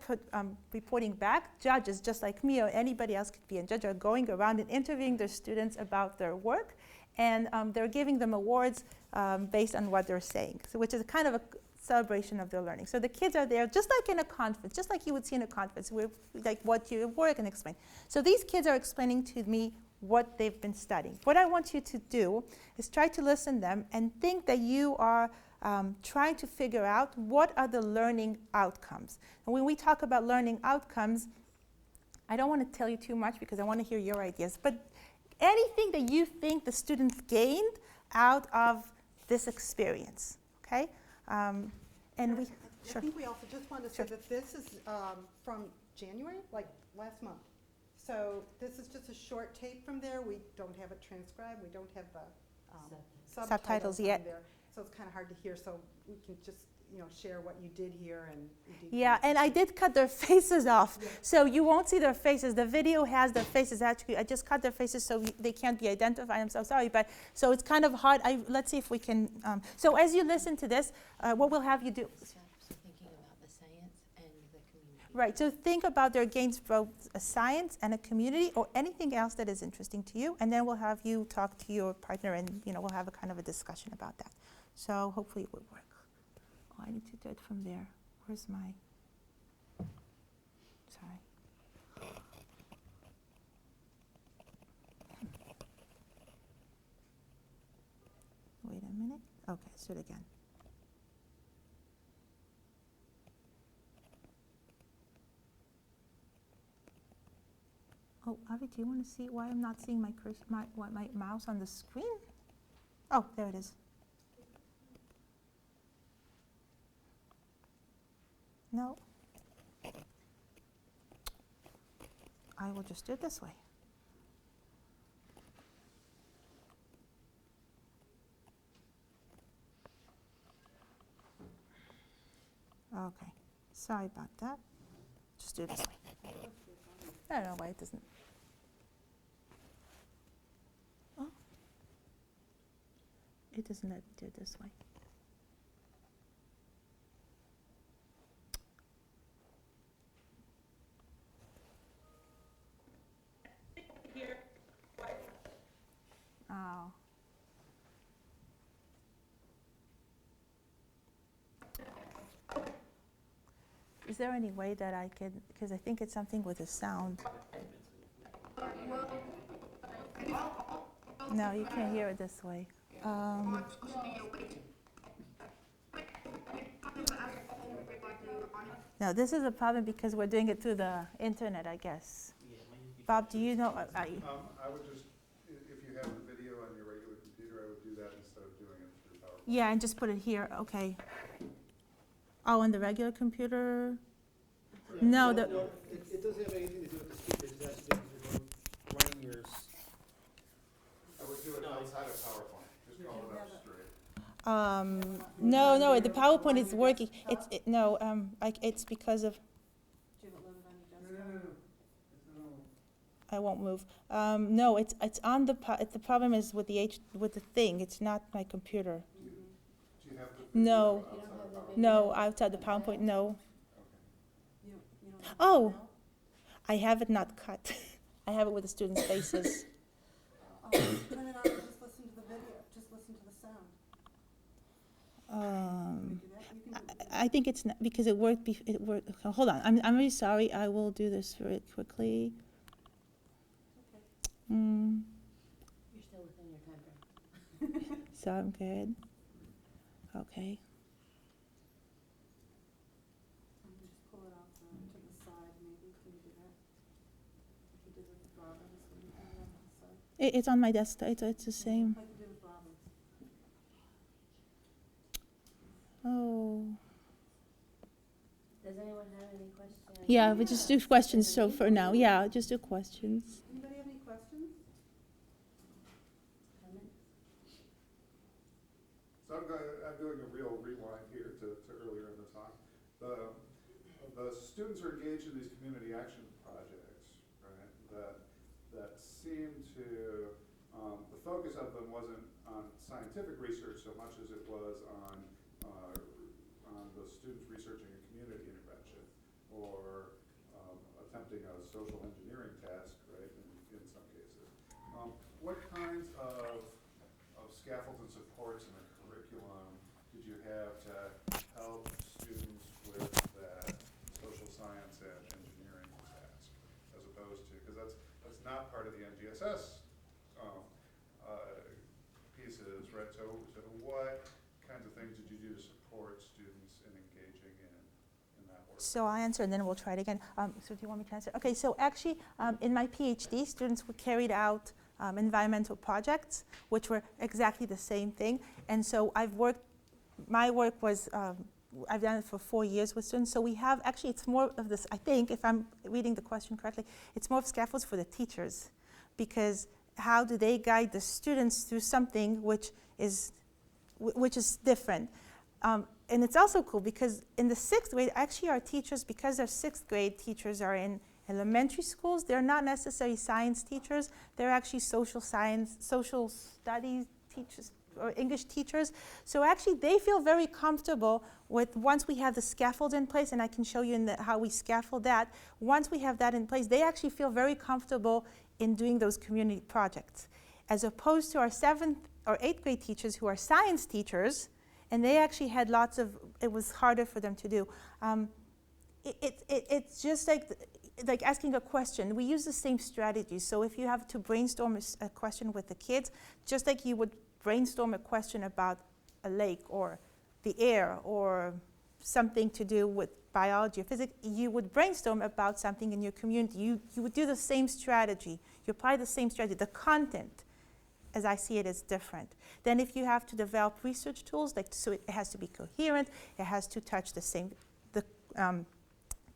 reporting back, judges, just like me or anybody else could be a judge, are going around and interviewing their students about their work, and they're giving them awards based on what they're saying, so which is kind of a celebration of their learning. So the kids are there just like in a conference, just like you would see in a conference, where like what you work and explain. So these kids are explaining to me what they've been studying. What I want you to do is try to listen to them and think that you are trying to figure out what are the learning outcomes. And when we talk about learning outcomes, I don't want to tell you too much because I want to hear your ideas, but anything that you think the students gained out of this experience, okay? And we, I think we also just wanted to say that this is from January, like last month. So this is just a short tape from there. We don't have it transcribed. We don't have the subtitles yet. on there. So it's kind of hard to hear. So we can just, share what you did here and you did. yeah, and I did cut their faces off, so you won't see their faces. The video has their faces. Actually, I just cut their faces so they can't be identified. I'm so sorry, but so it's kind of hard. Let's see if we can. So as you listen to this, what we'll have you do. So thinking about the science and the community. Right, so think about their gains for a science and a community or anything else that is interesting to you, and then we'll have you talk to your partner and we'll have a kind of a discussion about that. So hopefully it will work. Oh, I need to do it from there. Where's my, sorry. Wait a minute. Okay, let's do it again. Oh, Avi, do you want to see why I'm not seeing my mouse on the screen? Oh, there it is. No. I will just do it this way. Okay, sorry about that. Just do it this way. I don't know why it doesn't. Oh, it doesn't let me do it this way. Oh. Is there any way that I could, because I think it's something with the sound. No, you can't hear it this way. No, this is a problem because we're doing it through the internet, I guess. Bob, do you know? I would just, if you have the video on your regular computer, I would do that instead of doing it through PowerPoint. Yeah, and just put it here, okay. Oh, on the regular computer? Yeah, No, it doesn't have anything to do with the speakers, it has to do with running yours. I would do it outside of PowerPoint, just call it up straight. No, the PowerPoint is working. It's because of. I won't move. No, it's on the. The problem is with the thing. It's not my computer. Do you have the No, video outside of PowerPoint? no, outside the PowerPoint, no. Oh, I have it not cut. I have it with the students' faces. Turn it on and just listen to the video, just listen to the sound. Um, Do that? You can do I think it's not because it worked. It worked. Hold on, I'm really sorry. I will do this very quickly. You're still within your time frame. So I'm good. Okay. Just pull it off to the side, maybe. Can you do that? Like you did with the Robins, when you put it on the side. It's on my desktop. It's the same. Like you did with Robins. Oh. Does anyone have any questions? Yeah, we just do questions. So for now, yeah, just do questions. Anybody have any questions? students are engaged in these community action projects, right, that seem to, the focus of them wasn't on scientific research so much as it was on the students researching a community intervention or attempting a social engineering task, right, in some cases. What kinds of scaffolds and supports in the curriculum did you have to help students with that social science and engineering task, as opposed to, because that's not part of the NGSS pieces, right? So what kinds of things did you do to support students in engaging in that work? So I'll answer and then we'll try it again. So do you want me to answer? Okay, so actually in my PhD, students carried out environmental projects, which were exactly the same thing. And so my work was, I've done it for 4 years with students. So we have, actually it's more of this, I think, if I'm reading the question correctly, it's more of scaffolds for the teachers. Because how do they guide the students through something which is different? And it's also cool because in the 6th grade, actually our teachers, because our 6th grade teachers are in elementary schools, they're not necessarily science teachers. They're actually social science, social studies teachers, or English teachers. So actually they feel very comfortable with, once we have the scaffold in place, and I can show you how we scaffold that, once we have that in place, they actually feel very comfortable in doing those community projects. As opposed to our 7th or 8th grade teachers who are science teachers, and they actually had it was harder for them to do. It's just like asking a question. We use the same strategy. So if you have to brainstorm a question with the kids, just like you would brainstorm a question about a lake or the air or something to do with biology or physics, you would brainstorm about something in your community. You would do the same strategy. You apply the same strategy. The content, as I see it, is different. Then if you have to develop research tools, so it has to be coherent, it has to touch the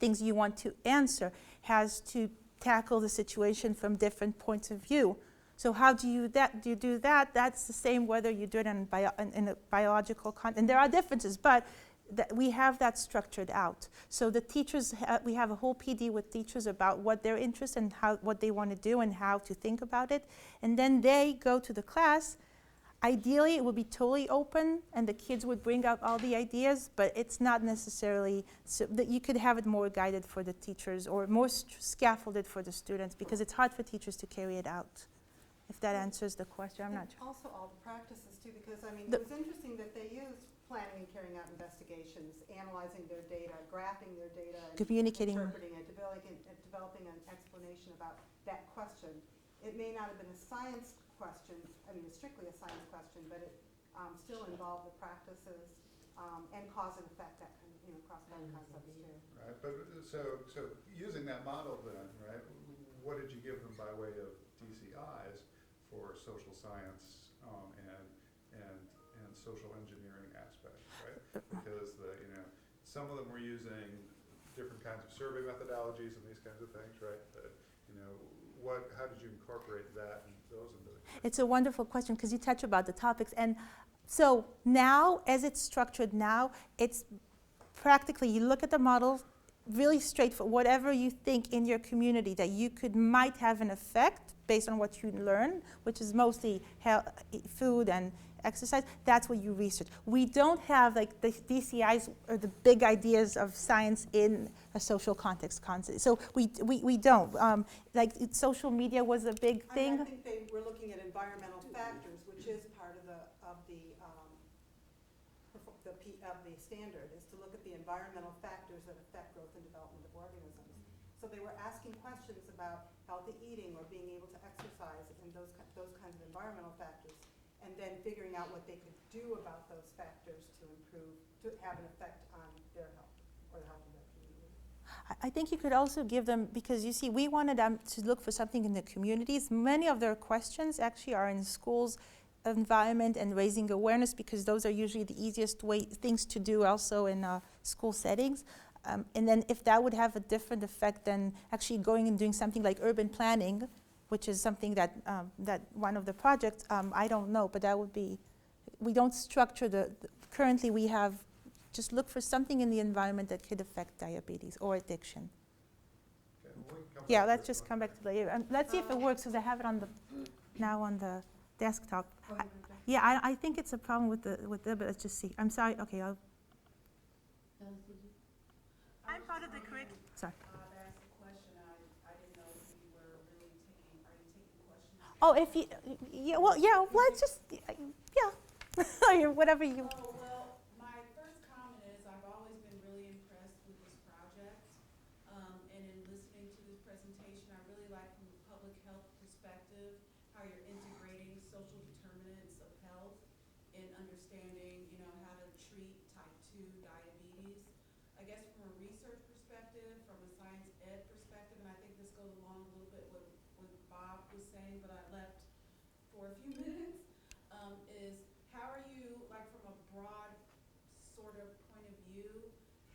things you want to answer, has to tackle the situation from different points of view. So how do you do that? That's the same whether you do it in a biological content. And there are differences, but we have that structured out. So the teachers, we have a whole PD with teachers about what their interest and what they want to do and how to think about it. And then they go to the class. Ideally, it would be totally open, and the kids would bring out all the ideas, but it's not necessarily, so that you could have it more guided for the teachers or more scaffolded for the students, because it's hard for teachers to carry it out. If that answers the question, I'm not sure. Also all the practices too, because I mean, it was interesting that they used planning and carrying out investigations, analyzing their data, graphing their data, and Communicating. interpreting it, developing an explanation about that question. It may not have been a science question, I mean, it's strictly a science question, but it still involved the practices and cause and effect, that kind of, cross-cutting concepts too. Right, but so using that model then, right, what did you give them by way of DCIs for social science and social engineering aspects, right? Because some of them were using different kinds of survey methodologies and these kinds of things, right? But, how did you incorporate that and those into the It's a wonderful question because you touch about the topics. And so now, as it's structured now, it's practically, you look at the model, really straight for whatever you think in your community that you might have an effect based on what you learn, which is mostly food and exercise. That's what you research. We don't have like the DCIs or the big ideas of science in a social context concept. So we don't. Like social media was a big thing. I think they were looking at environmental factors, which is part of the standard, is to look at the environmental factors that affect growth and development of organisms. So they were asking questions about healthy eating or being able to exercise and those kinds of environmental factors, and then figuring out what they could do about those factors to have an effect on their health or the health of their community. I think you could also give them, because you see, we wanted them to look for something in the communities. Many of their questions actually are in schools, environment, and raising awareness, because those are usually the easiest things to do also in school settings. And then if that would have a different effect than actually going and doing something like urban planning, which is something that one of the projects, I don't know, but that would be, we don't structure currently we have just look for something in the environment that could affect diabetes or addiction. Okay, well, we can come Yeah, back let's to just it. come back to later. Let's see if it works, because I have it on the, now on the desktop. Yeah, I think it's a problem with the, but let's just see. I'm sorry, okay, I'll. I'm part of the curriculum. Sorry. That's a question, I didn't know if you were really taking, are you taking questions? Oh, if you, yeah, let's just, yeah, whatever you. Oh, well, my first comment is I've always been really impressed with this project. And in listening to this presentation, I really like from the public health perspective how you're integrating social determinants of health in understanding, how to treat type 2 diabetes. I guess from a research perspective, from a science ed perspective, and I think this goes along a little bit with what Bob was saying, but I left for a few minutes, is how are you, like from a broad sort of point of view,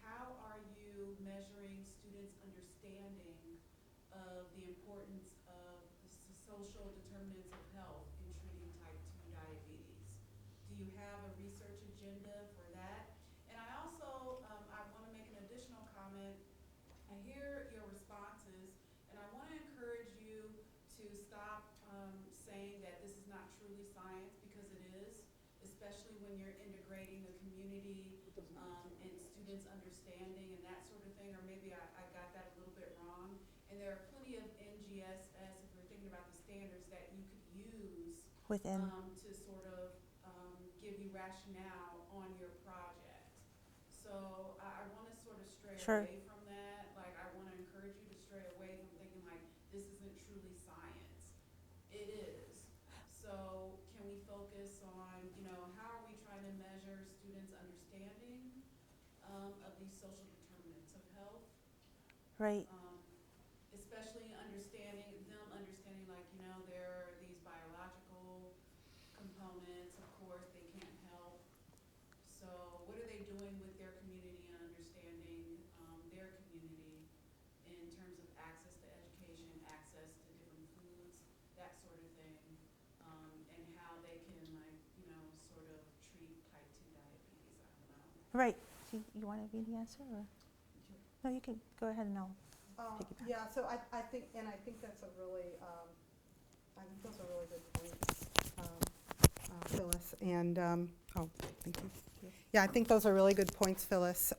how are you measuring students' understanding of the importance of the social determinants of health in treating type 2 diabetes? Do you have a research agenda for that? And I also, I want to make an additional comment. I hear your responses, and I want to encourage you to stop saying that this is not truly science, because it is, especially when you're integrating the community and students' understanding and that sort of thing, or maybe I got that a little bit wrong. And there are plenty of NGSS, if we're thinking about the standards, that you could use Within. to sort of give you rationale on your project. So I want to sort of stray Sure. away from that. Like, I want to encourage you to stray away from thinking like this isn't truly science. It is. So can we focus on, how are we trying to measure students' understanding of these social determinants of health? Right. Especially understanding like, there are these biological components, of course, they can't help. So what are they doing with their community and understanding their community in terms of access to education, access to different foods, that sort of thing, and how they can, like, sort of treat type 2 diabetes, I don't know. Right. Do you want to read the answer, or? No, you can go ahead and I'll piggyback. Yeah, so I think that's a really, I think those are really good points, Phyllis, and, thank you. Yeah, I think those are really good points, Phyllis,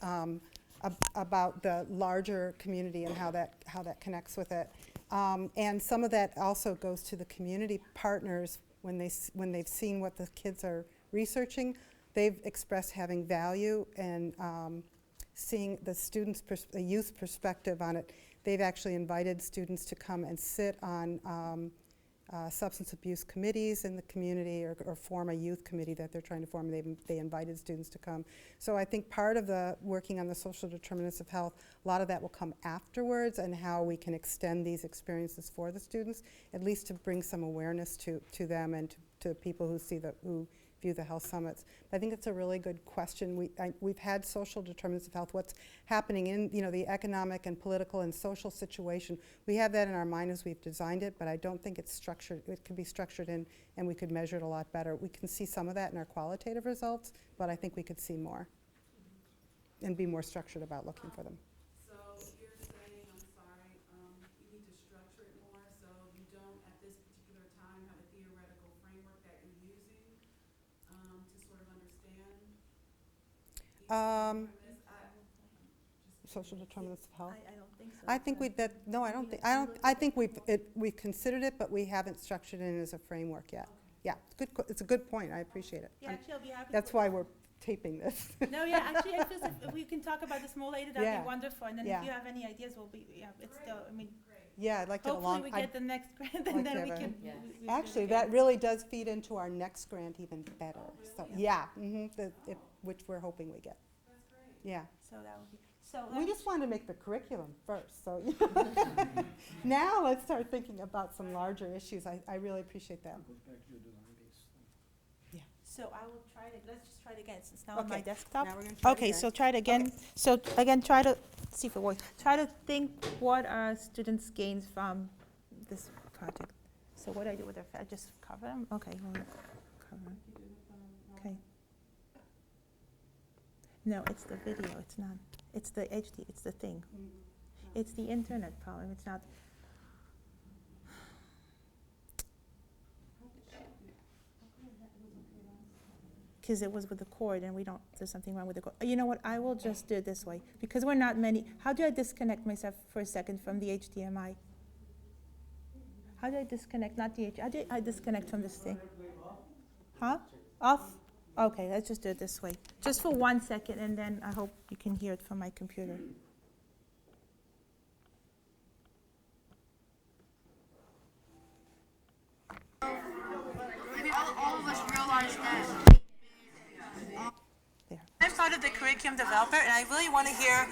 about the larger community and how that connects with it. And some of that also goes to the community partners when they've seen what the kids are researching. They've expressed having value and seeing the youth perspective on it. They've actually invited students to come and sit on substance abuse committees in the community, or form a youth committee that they're trying to form. They invited students to come. So I think part of the working on the social determinants of health, a lot of that will come afterwards, and how we can extend these experiences for the students, at least to bring some awareness to them and to people who view the health summits. I think it's a really good question. We've had social determinants of health, what's happening in the economic and political and social situation. We have that in our mind as we've designed it, but I don't think it's structured. It could be structured in, and we could measure it a lot better. We can see some of that in our qualitative results, but I think we could see more and be more structured about looking for them. So you're saying, I'm sorry, you need to structure it more, so you don't at this particular time have a theoretical framework that you're using to sort of understand Social determinants of health. I don't think so. I think I think we've considered it, but we haven't structured it as a framework yet. Yeah, it's a good point. I appreciate it. Yeah, actually, I'll be happy. That's why we're taping this. No, yeah, actually, I feel if we can talk about this more later, that'd Yeah. be wonderful. And then Yeah. if you have any ideas, it's still, Yeah, I'd like to hopefully we get the next grant, like and to then we have a- can. Yes. we Actually, really that can- really does feed into our next grant even better. So, yeah, which we're hoping we get. That's great. Yeah. So that would be, so. We just wanted to make the curriculum first, so now let's start thinking about some larger issues. I really appreciate that. Goes back to your design-based thing. So I will try to, let's just try it again, since now on my Okay, desktop. now we're gonna try it Okay, again. so try it again. So again, try to, see if it works. Try to think, what are students' gains from this project? So what do I do with I just cover them? Okay, well, cover 'em. Okay. No, it's the video, it's not. It's the HD, it's the thing. It's the internet problem, it's not. Because it was with the cord and there's something wrong with the cord. You know what, I will just do it this way, because we're not many. How do I disconnect myself for a second from the HDMI? How do I disconnect, not the how do I disconnect from this thing? Huh? Off? Okay, let's just do it this way. Just for 1 second, and then I hope you can hear it from my computer. All of us realize that. I'm part of the curriculum developer, and I really want to hear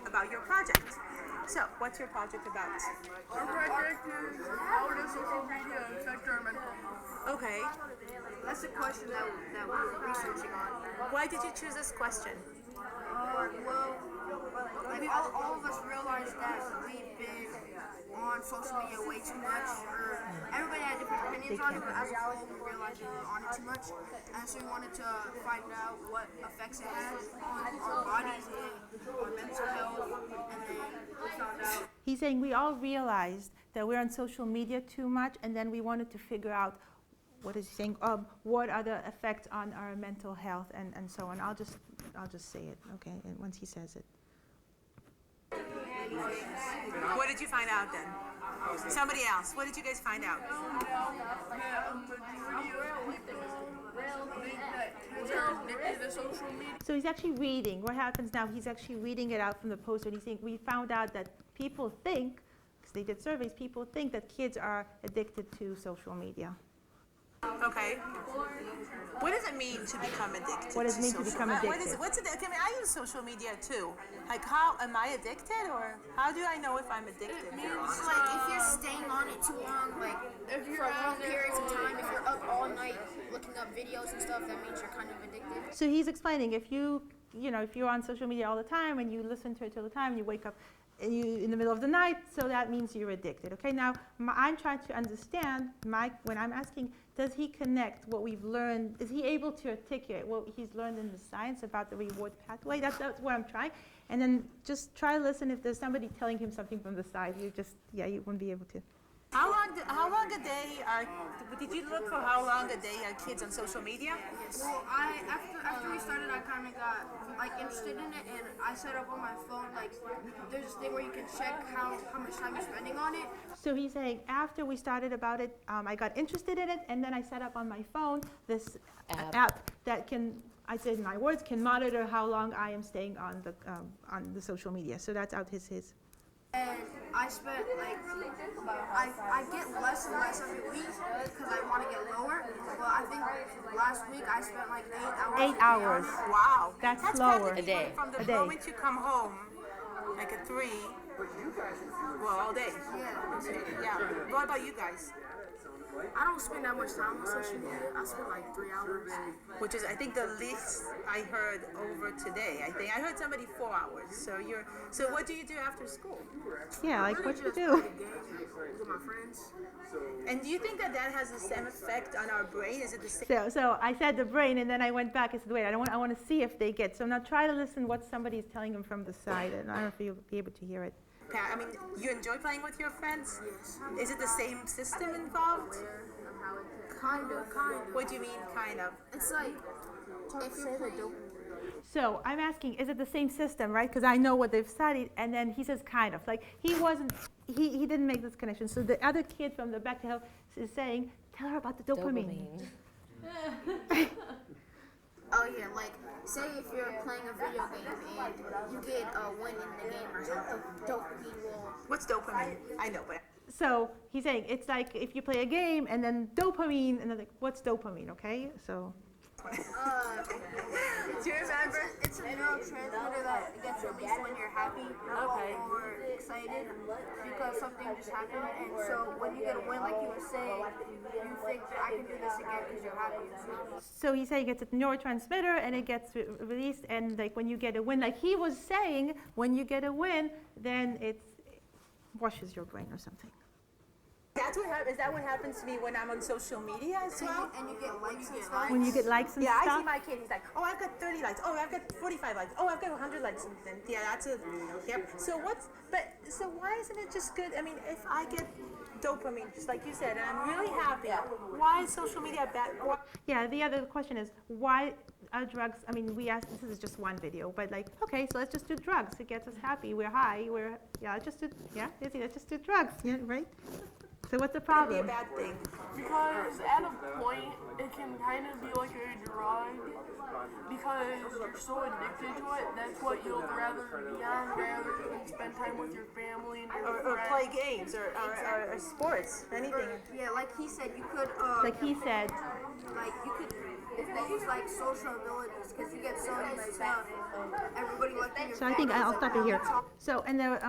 about your project. So, what's your project about? Our project is how does social media affect our mental health? Okay. That's the question that we're researching on. Why did you choose this question? Well, like all of us realize that we've been on social media way too much. Everybody had different opinions on it, but as a whole, we realized we were on it too much. And so we wanted to find out what effects it has on our bodies and our mental health. And then we found out. He's saying we all realized that we're on social media too much, and then we wanted to figure out, what is he saying? What are the effects on our mental health and so on. I'll just say it, okay? And once he says it. What did you find out then? Somebody else. What did you guys find out? So he's actually reading. What happens now? He's actually reading it out from the poster, and he's saying we found out that people think, because they did surveys, people think that kids are addicted to social media. Okay. What does it mean to become addicted? What does it mean to become addicted? What's it? I mean, I use social media too. Like, how am I addicted, or how do I know if I'm addicted? It's like if you're staying on it too long, like for long periods of time, if you're up all night looking up videos and stuff, that means you're kind of addicted. So he's explaining if if you're on social media all the time and you listen to it all the time, and you wake up and you in the middle of the night, so that means you're addicted. Okay. Now I'm trying to understand when I'm asking, does he connect what we've learned? Is he able to articulate what he's learned in the science about the reward pathway? That's what I'm trying. And then just try to listen if there's somebody telling him something from the side. You won't be able to. How long a day did you look for how long a day are kids on social media? Well, after we started, I kind of got interested in it, and I set up on my phone there's this thing where you can check how much time you're spending on it. So he's saying after we started about it, I got interested in it, and then I set up on my phone this app that can, I said in my words, can monitor how long I am staying on the social media. So that's out his. And I spent I get less and less every week because I want to get lower. Well, I think last week I spent 8 hours. 8 hours. Wow, that's lower. A day. From the moment you come home, at 3, well, all day. Yeah. What about you guys? I don't spend that much time on social media. I spend 3 hours. Which is, I think, the least I heard over today. I heard somebody 4 hours. So what do you do after school? Yeah, what do you do? With my friends. And do you think that has the same effect on our brain? Is it the same? So I said the brain, and then I went back and said, wait, I want to see if they get. So now try to listen what somebody's telling them from the side, and I don't know if you'll be able to hear it. I mean, you enjoy playing with your friends? Yes. Is it the same system involved? Kind of. What do you mean, kind of? It's if you're playing. So I'm asking, is it the same system, right? Because I know what they've studied, and then he says kind of. He didn't make this connection. So the other kid from the back to health is saying, tell her about the dopamine. Oh yeah, say if you're playing a video game and you get a win in the game or something, dopamine will. What's dopamine? I know, but. So he's saying it's like if you play a game and then dopamine, and then what's dopamine, okay? So. Do you remember? It's a neurotransmitter that gets released when you're happy or excited because something just happened. And so when you get a win, like you were saying, you think that I can do this again because you're happy. So he's saying it's a neurotransmitter and it gets released, and when you get a win, like he was saying, when you get a win, then it washes your brain or something. That's what happens. Is that what happens to me when I'm on social media as well? And you get likes and stuff. When you get likes and Yeah, stuff? I I see my kid. He's like, oh, I've got 30 likes. Oh, I've got 45 likes. Oh, I've got 100 likes. And yeah, that's a, yep. So why isn't it just good? I mean, if I get dopamine, just like you said, and I'm really happy, why is social media bad? Yeah, the other question is, why are drugs, I mean, we asked, this is just one video, but like, okay, so let's just do drugs. It gets us happy. We're high. Let's just do drugs. Yeah, right? So what's the problem? Be a bad thing. Because at a point, it can kind of be like a drug, because you're so addicted to it. That's what you'll rather be on, rather than spend time with your family and your Or friends. play games or sports, anything. Yeah, like he said, you could. Like he said. Like you could, if they use like social abilities, because you get so used to everybody liking your. So I think I'll stop it here. That's all. So, and there,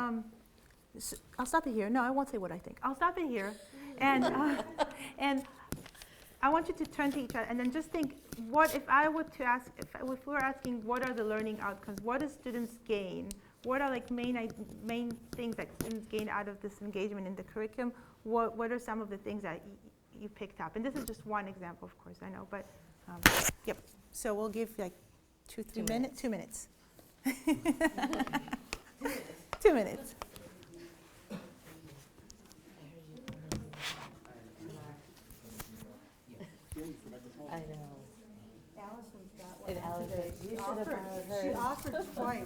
I'll stop it here. No, I won't say what I think. I'll stop it here. And I want you to turn to each other and then just think, what if I were to ask, if we were asking what are the learning outcomes, what do students gain? What are like main things that students gain out of this engagement in the curriculum? What are some of the things that you picked up? And this is just one example, of course, I know, but yep. So we'll give like 2 minutes. 2 minutes. 2 minutes. I know. Allison's got It Allison, you should have borrowed hers. She offered twice.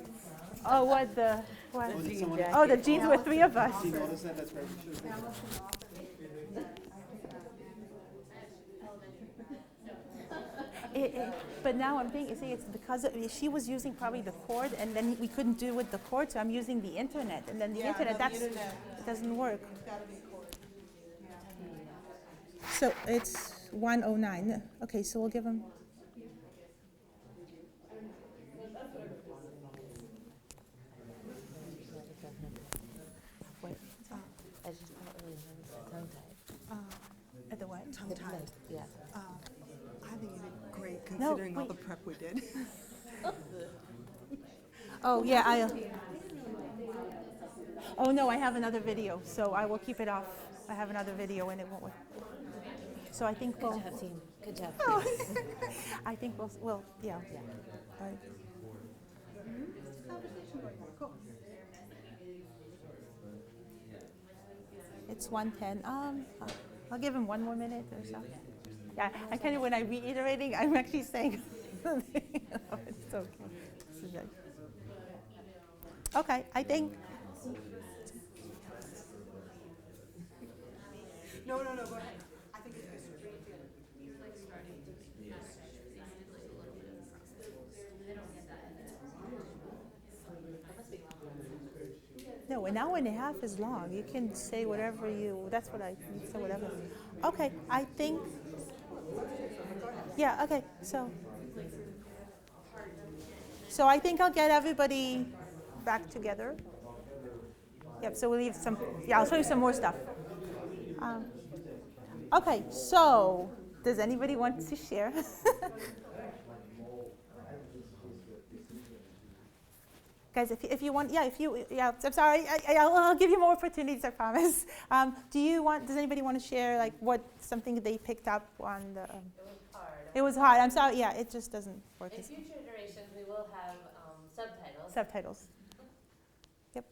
Oh, what the? What? Oh, did someone- Oh, the jeans with 3 of us. See, notice that? That's right. Allison offered But now I'm thinking, see, it's because she was using probably the cord, and then we couldn't do it with the cord, so I'm using the internet, and then the internet, it doesn't work. It's gotta be cord. So it's 1:09. Okay, so we'll give them. Wait, I just don't really notice the tongue tied. At the what? Tongue tied. Yeah. I think you did great No, considering all wait. the prep we did. Oh, yeah, oh, no, I have another video, so I will keep it off. I have another video and it won't work. So I think we'll. Good job, team. Good job. I think we'll yeah. All right. It's 1:10. I'll give him 1 more minute or so. Yeah, I kind of, when I'm reiterating, I'm actually saying, it's okay. This is it. Okay, I think. No, go ahead. I think it's good. No, an hour and a half is long. You can say whatever that's what you say whatever. Okay, I think, yeah, okay, so I think I'll get everybody back together. Yep, so we'll leave some, I'll show you some more stuff. Okay, so does anybody want to share? Guys, if you want, I'm sorry, I'll give you more opportunities, I promise. Does anybody want to share like something they picked up on the? It was hard. It was hard, I'm sorry, yeah, it just doesn't work. In future iterations, we will have subtitles. Subtitles. Yep.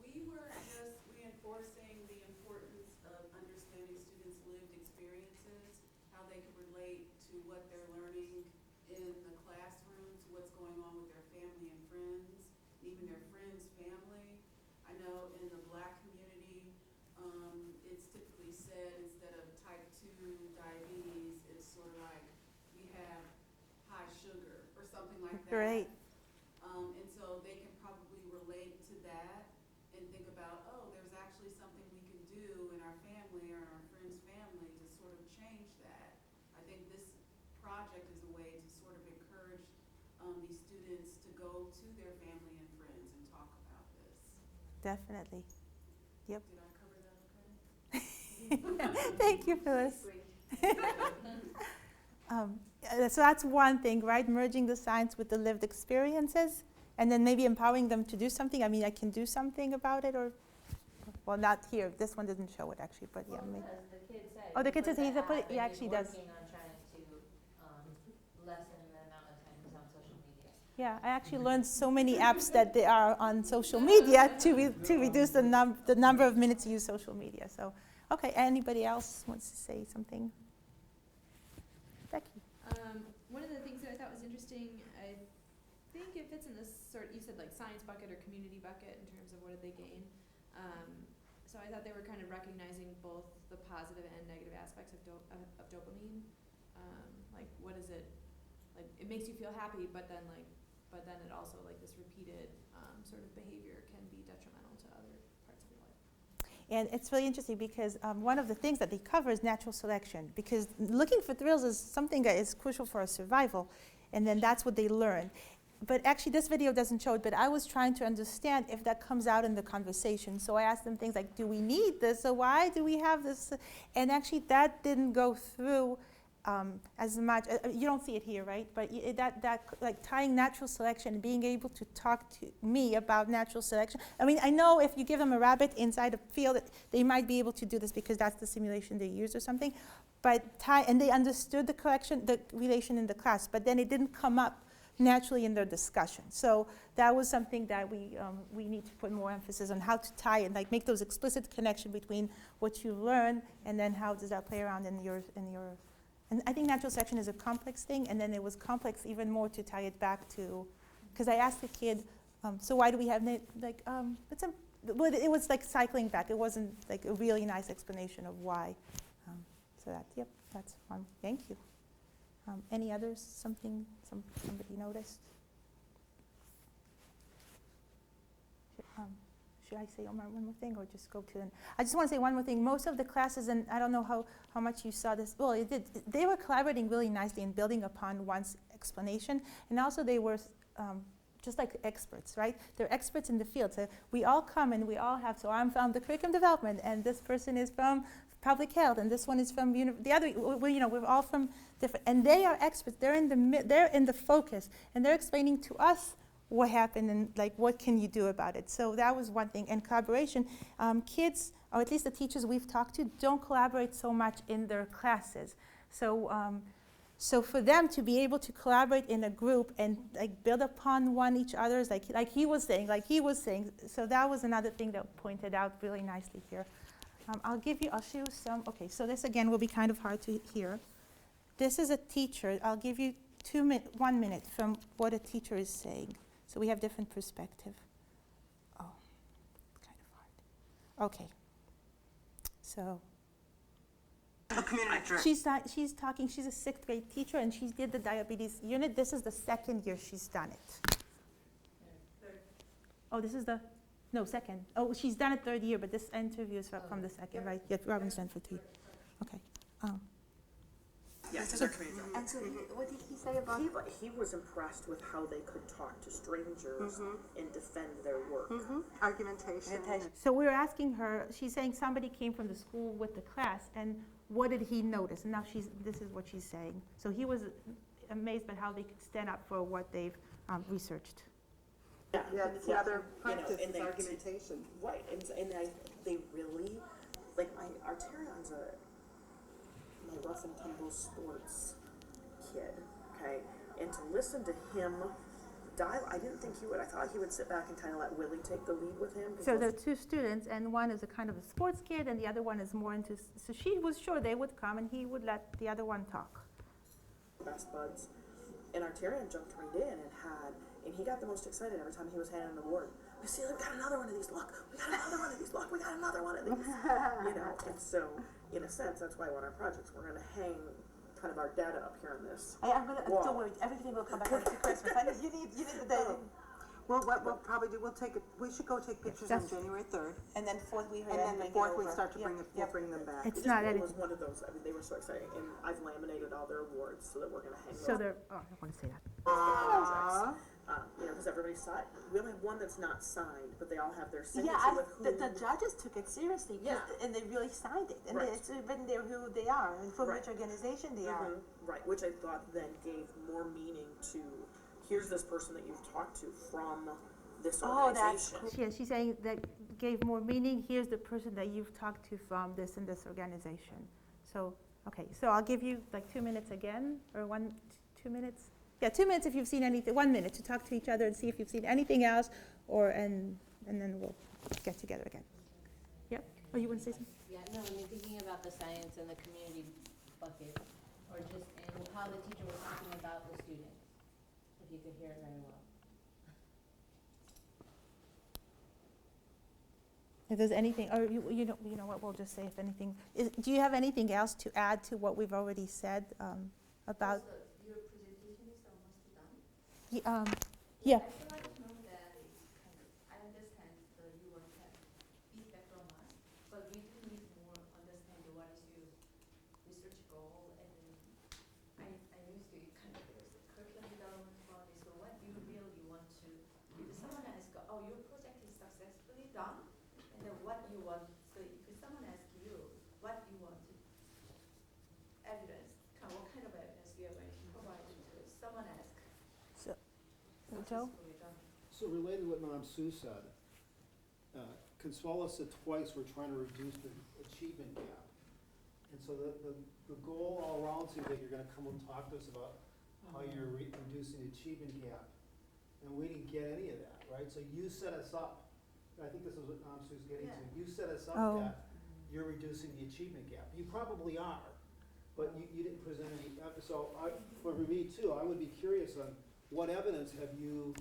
We were just reinforcing the importance of understanding students' lived experiences, how they can relate to what they're learning in the classroom, to what's going on with their family and friends, even their friends' family. I know in the Black community, it's typically said instead of type 2 diabetes, it's sort of like we have high sugar or something like that. Great. And so they can probably relate to that and think about, oh, there's actually something we can do in our family or our friend's family to sort of change that. I think this project is a way to sort of encourage these students to go to their family and friends and talk about this. Definitely. Yep. Did I cover that okay? Thank you, Phyllis. So that's one thing, right? Merging the science with the lived experiences. and then maybe empowering them to do something. I mean, I can do something about it, or, well, not here. This one doesn't show it actually, but yeah. Maybe. The kid said. Oh, the kid says he actually does. Working on trying to lessen the amount of time he's on social media. Yeah, I actually learned so many apps that they are on social media to reduce the number of minutes you use social media. So, okay, anybody else wants to say something? Becky. One of the things that I thought was interesting, I think it fits in this sort, you said like science bucket or community bucket in terms of what did they gain. So I thought they were kind of recognizing both the positive and negative aspects of dopamine. Like what is it, like it makes you feel happy, but then it also like this repeated sort of behavior can be detrimental to other parts of your life. And it's really interesting because one of the things that they cover is natural selection, because looking for thrills is something that is crucial for our survival, and then that's what they learn. But actually this video doesn't show it, but I was trying to understand if that comes out in the conversation. So I asked them things like, do we need this? So why do we have this? And actually that didn't go through as much. You don't see it here, right? But that like tying natural selection and being able to talk to me about natural selection. I mean, I know if you give them a rabbit inside a field, they might be able to do this because that's the simulation they used or something. But and they understood the relation in the class, but then it didn't come up naturally in their discussion. So that was something that we need to put more emphasis on, how to tie and like make those explicit connection between what you learn and then how does that play around in your. And I think natural selection is a complex thing, and then it was complex even more to tie it back to, because I asked the kid, so why do we have it was like cycling back. It wasn't like a really nice explanation of why. So that's one. Thank you. Any others? Somebody noticed? Should I say one more thing, or just go to the? I just want to say one more thing. Most of the classes, and I don't know how much you saw this. Well, it did. They were collaborating really nicely and building upon one's explanation, and also they were just like experts, right? They're experts in the field. So we all come and we all have. So I'm from the curriculum development, and this person is from public health, and this one is from the other. We're all from different, and they are experts. They're in the focus, and they're explaining to us what happened and like what can you do about it. So that was one thing. And collaboration, kids, or at least the teachers we've talked to, don't collaborate so much in their classes. So so for them to be able to collaborate in a group and like build upon each other's, like he was saying, so that was another thing that pointed out really nicely here. I'll show you some. Okay, so this again will be kind of hard to hear. This is a teacher. I'll give you 1 minute from what a teacher is saying. So we have different perspective. Oh, kind of hard. Okay. So she's talking. She's a 6th grade teacher, and she did the diabetes unit. This is the 2nd year she's done it. Oh, this is the. No, 2nd. Oh, she's done it 3rd year, but this interview is from the 2nd, right? Yeah, Robin's done for 3. Okay. Yes, and so what did he say about? He was impressed with how they could talk to strangers and defend their work. Argumentation. So we were asking her, she's saying somebody came from the school with the class, and what did he notice? And now this is what she's saying. So he was amazed by how they could stand up for what they've researched. Yeah, it's another practice, and argumentation. Right, and they really, like my Arterion's my rough and tumble sports kid, okay? And to listen to him I didn't think he would. I thought he would sit back and kind of let Willie take the lead with him. So there are 2 students, and one is a kind of a sports kid, and the other one is more into, so she was sure they would come, and he would let the other one talk. Best buds. And Arterion jumped right in and he got the most excited every time he was handing an award. We see, we got another one of these, look, we got another one of these, look, we got another one of these. And so, in a sense, that's why one of our projects, we're gonna hang kind of our data up here on this. I'm gonna, don't worry, everything will come back after Christmas. You need the data. Well, what we'll probably do, we should go take pictures on January 3rd. And then 4th we start to bring them back. It's not It was one of those, I mean, they were so exciting, and I've laminated all their awards so that we're gonna hang So them. they're, I don't want to say that. Because everybody saw it. We only have one that's not signed, but they all have their signature with who. The judges took it seriously, and they really signed it, and it's written there who they are and from which organization they are. Right, which I thought then gave more meaning to here's this person that you've talked to from this Oh, that's organization. cool. Yeah, she's saying that gave more meaning. Here's the person that you've talked to from this and this organization. So, okay, so I'll give you like 2 minutes again, or 2 minutes? Yeah, 2 minutes if you've seen anything, 1 minute to talk to each other and see if you've seen anything else, and then we'll get together again. Yep, oh, you want to say something? Yeah, no, I mean, thinking about the science and the community bucket, or just in how the teacher was talking about the students, if you could hear it very well. If there's anything, or you know what, we'll just say if anything, do you have anything else to add to what we've already said about? Your presentation is almost done. Yeah. I feel like that is kind of, I understand that you want to have feedback from us, but we do need more understanding what is your research goal, and then I used to kind of there's a curriculum development body, so what do you really want to, if someone asks, oh, your project is successfully done, and then what you want, so if someone asks you, what you want to, evidence, what kind of evidence you are going to provide to someone asks. Joe? So related to what Madam Sue said, Consuelo said twice we're trying to reduce the achievement gap. And so the goal all around seems like you're gonna come and talk to us about how you're reducing the achievement gap. And we didn't get any of that, right? So you set us up, I think this is what Madam Sue's getting to, you set us up that you're reducing the achievement gap. You probably are, but you didn't present any, so for me too, I would be curious on what evidence have you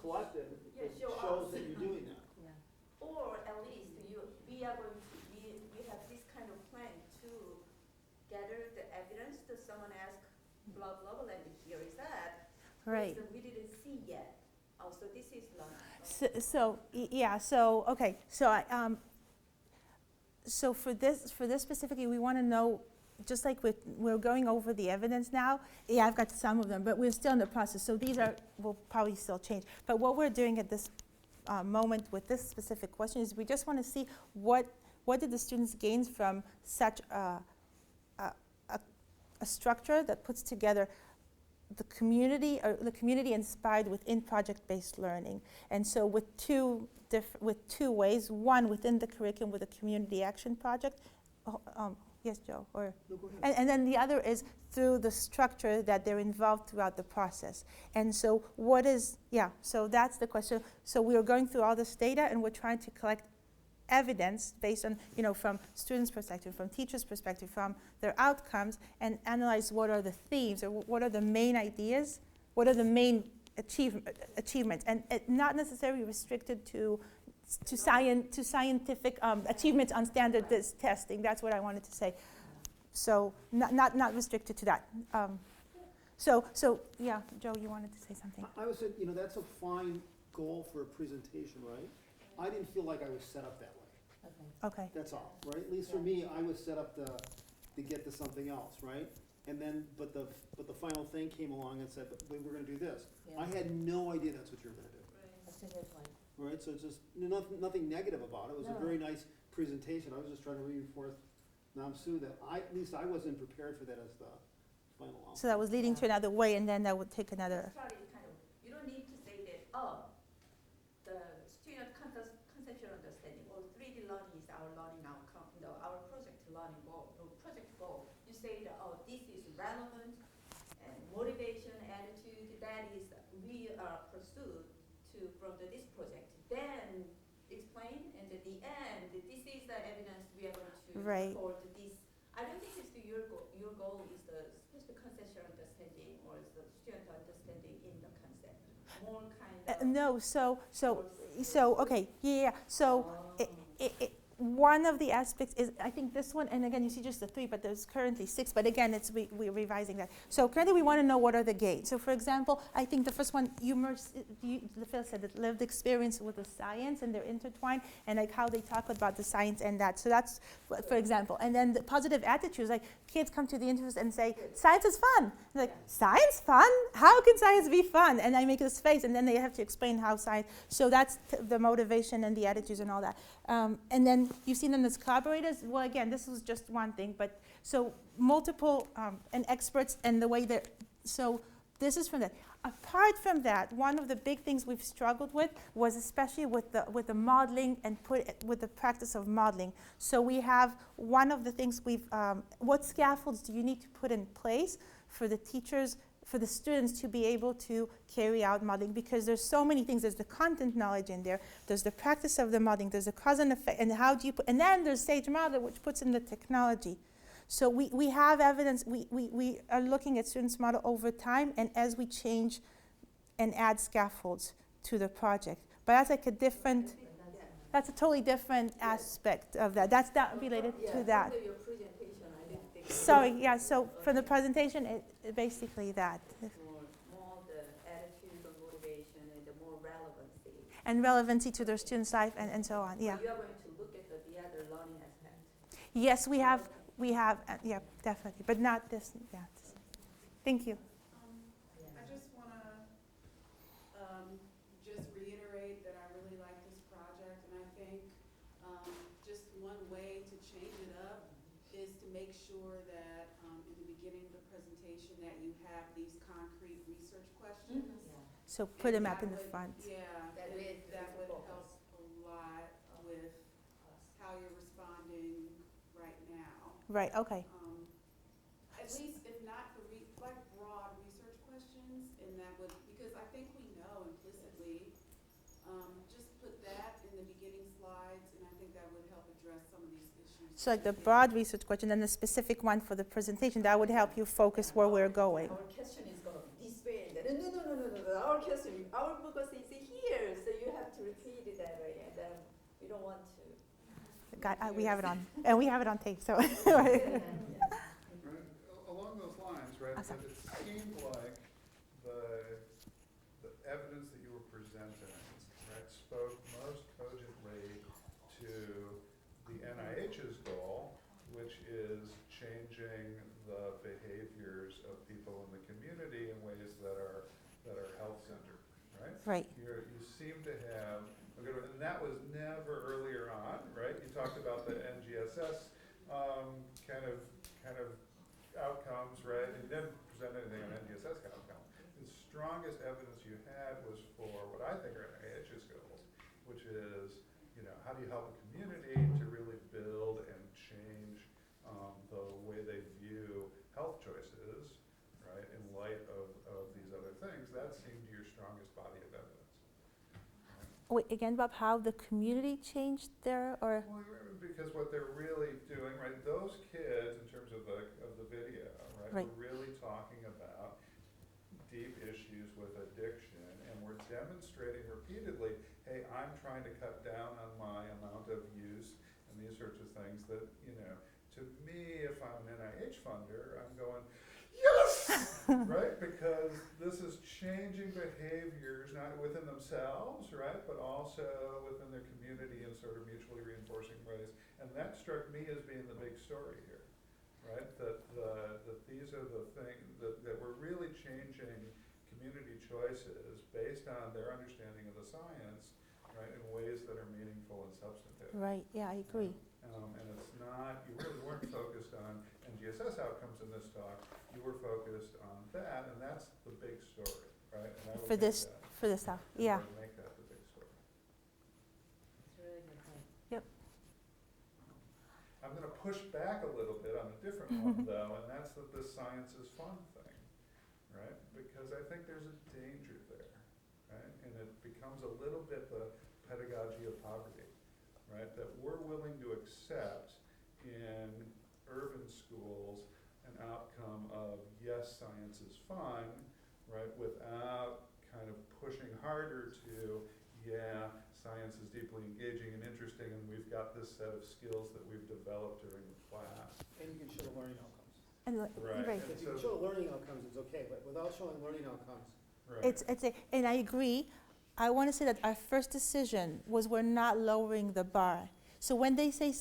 collected that shows that you're doing that? Yeah. Or at least we are going to, we have this kind of plan to gather the evidence that someone asks, blah, blah, blah, and here is that. Right. So we didn't see yet. Oh, so this is long. Okay, so for this specifically, we want to know, just like we're going over the evidence now, yeah, I've got some of them, but we're still in the process, so these will probably still change. But what we're doing at this moment with this specific question is we just want to see what did the students gain from such a structure that puts together the community inspired within project-based learning. And so with two ways, one within the curriculum with a community action project. Yes, Joe? Or No, go ahead. and then the other is through the structure that they're involved throughout the process. And so so that's the question. So we are going through all this data and we're trying to collect evidence based on, from students' perspective, from teachers' perspective, from their outcomes, and analyze what are the themes or what are the main ideas, what are the main achievements, and not necessarily restricted to scientific achievements on standard testing. That's what I wanted to say. So not restricted to that. So yeah, Joe, you wanted to say something. I would say, that's a fine goal for a presentation, right? I didn't feel like I was set up that way. Okay. That's all, right? At least for me, I was set up to get to something else, right? And then, but the final thing came along and said, we're gonna do this. Yeah. I had no idea that's what you were gonna do. That's a good point. Right, so it's just, nothing negative about it. It was a very nice presentation. I was just trying to reinforce, Madam Sue, that at least I wasn't prepared for that as the final outcome. So that was leading to another way, and then that would take another. You don't need to say that, the student conceptual understanding or 3D learning is our learning outcome, our project learning goal, project goal. You say that, this is relevant and motivation, attitude, that is we are pursued from this project. Then explain, and at the end, this is the evidence we are going to support this. I don't think it's your goal. Your goal is the conceptual understanding or the student understanding in the concept. More kind of. No, so okay, yeah. So one of the aspects is, I think this one, and again, you see just the 3, but there's currently 6, but again, we're revising that. So currently we want to know what are the gains. So for example, I think the first one, Phil said that lived experience with the science, and they're intertwined, and like how they talk about the science and that. So that's, for example. And then the positive attitudes, like kids come to the interviews and say, science is fun. Like, science fun? How can science be fun? And I make this face, and then they have to explain how science, so that's the motivation and the attitudes and all that. And then you've seen them as collaborators. Well, again, this was just one thing, but so multiple and experts and the way that, so this is from that. Apart from that, one of the big things we've struggled with was especially with the modeling and with the practice of modeling. So we have one of the things what scaffolds do you need to put in place for the teachers, for the students to be able to carry out modeling, because there's so many things. There's the content knowledge in there, there's the practice of the modeling, there's the cause and effect, and how do you put, and then there's Sage Modeler, which puts in the technology. So we have evidence, we are looking at students' model over time, and as we change and add scaffolds to the project. But that's like a different, that's a totally different aspect of that. That's not related to that. Your presentation, I didn't think. Sorry, yeah, so for the presentation, it basically that. More the attitude and motivation and the more relevancy. And relevancy to their students' life and so on, yeah. So you are going to look at the other learning aspect. Yes, we have, yeah, definitely, but not this, yeah. Thank you. I just want to just reiterate that I really like this project, and I think just one way to change it up is to make sure that in the beginning of the presentation that you have these concrete research questions. So put them up in the front. Yeah, that would help a lot with how you're responding right now. Right, okay. At least if not for like broad research questions, and that would, because I think we know implicitly, just put that in the beginning slides, and I think that would help address some of these issues. So like the broad research question and the specific one for the presentation, that would help you focus where we're going. Our question is going to be this way. No. Our question, our focus is here, so you have to repeat it that way, and then we don't want to. We have it on, and we have it on tape, so. Along those lines, right, it seemed like the evidence that you were presenting, right, spoke most cogently to the NIH's goal, which is changing the behaviors of people in the community in ways that are health-centered, right? Right. You seem to have, and that was never earlier on, right? You talked about the NGSS kind of outcomes, right? And you didn't present anything on NGSS outcomes. The strongest evidence you had was for what I think are NIH's goals, which is, how do you help a community to really build and change the way they view health choices, right, in light of these other things. That seemed your strongest body of evidence. Wait, again, Bob, how the community changed their, or? Well, because what they're really doing, right, those kids, in terms of the video, right, we're really talking about deep issues with addiction, and we're demonstrating repeatedly, hey, I'm trying to cut down on my amount of use and these sorts of things that, to me, if I'm an NIH funder, I'm going, yes! Right? Because this is changing behaviors, not within themselves, right, but also within their community in sort of mutually reinforcing ways. And that struck me as being the big story here, right? That these are the things that we're really changing community choices based on their understanding of the science, right, in ways that are meaningful and substantive. Right, yeah, I agree. And it's not, you really weren't focused on NGSS outcomes in this talk, you were focused on that, and that's the big story, right? And I would For this talk, yeah. I would make that the big story. It's really good point. Yep. I'm going to push back a little bit on a different one, though, and that's that this science is fun thing, right? Because I think there's a danger there, right? And it becomes a little bit the pedagogy of poverty, right? That we're willing to accept in urban schools an outcome of, yes, science is fun, right? Without kind of pushing harder to, yeah, science is deeply engaging and interesting, and we've got this set of skills that we've developed during the class. And you can show learning outcomes. And Right. If you can show learning outcomes, it's okay, but without showing learning outcomes. Right. And I agree. I want to say that our first decision was we're not lowering the bar. So when they say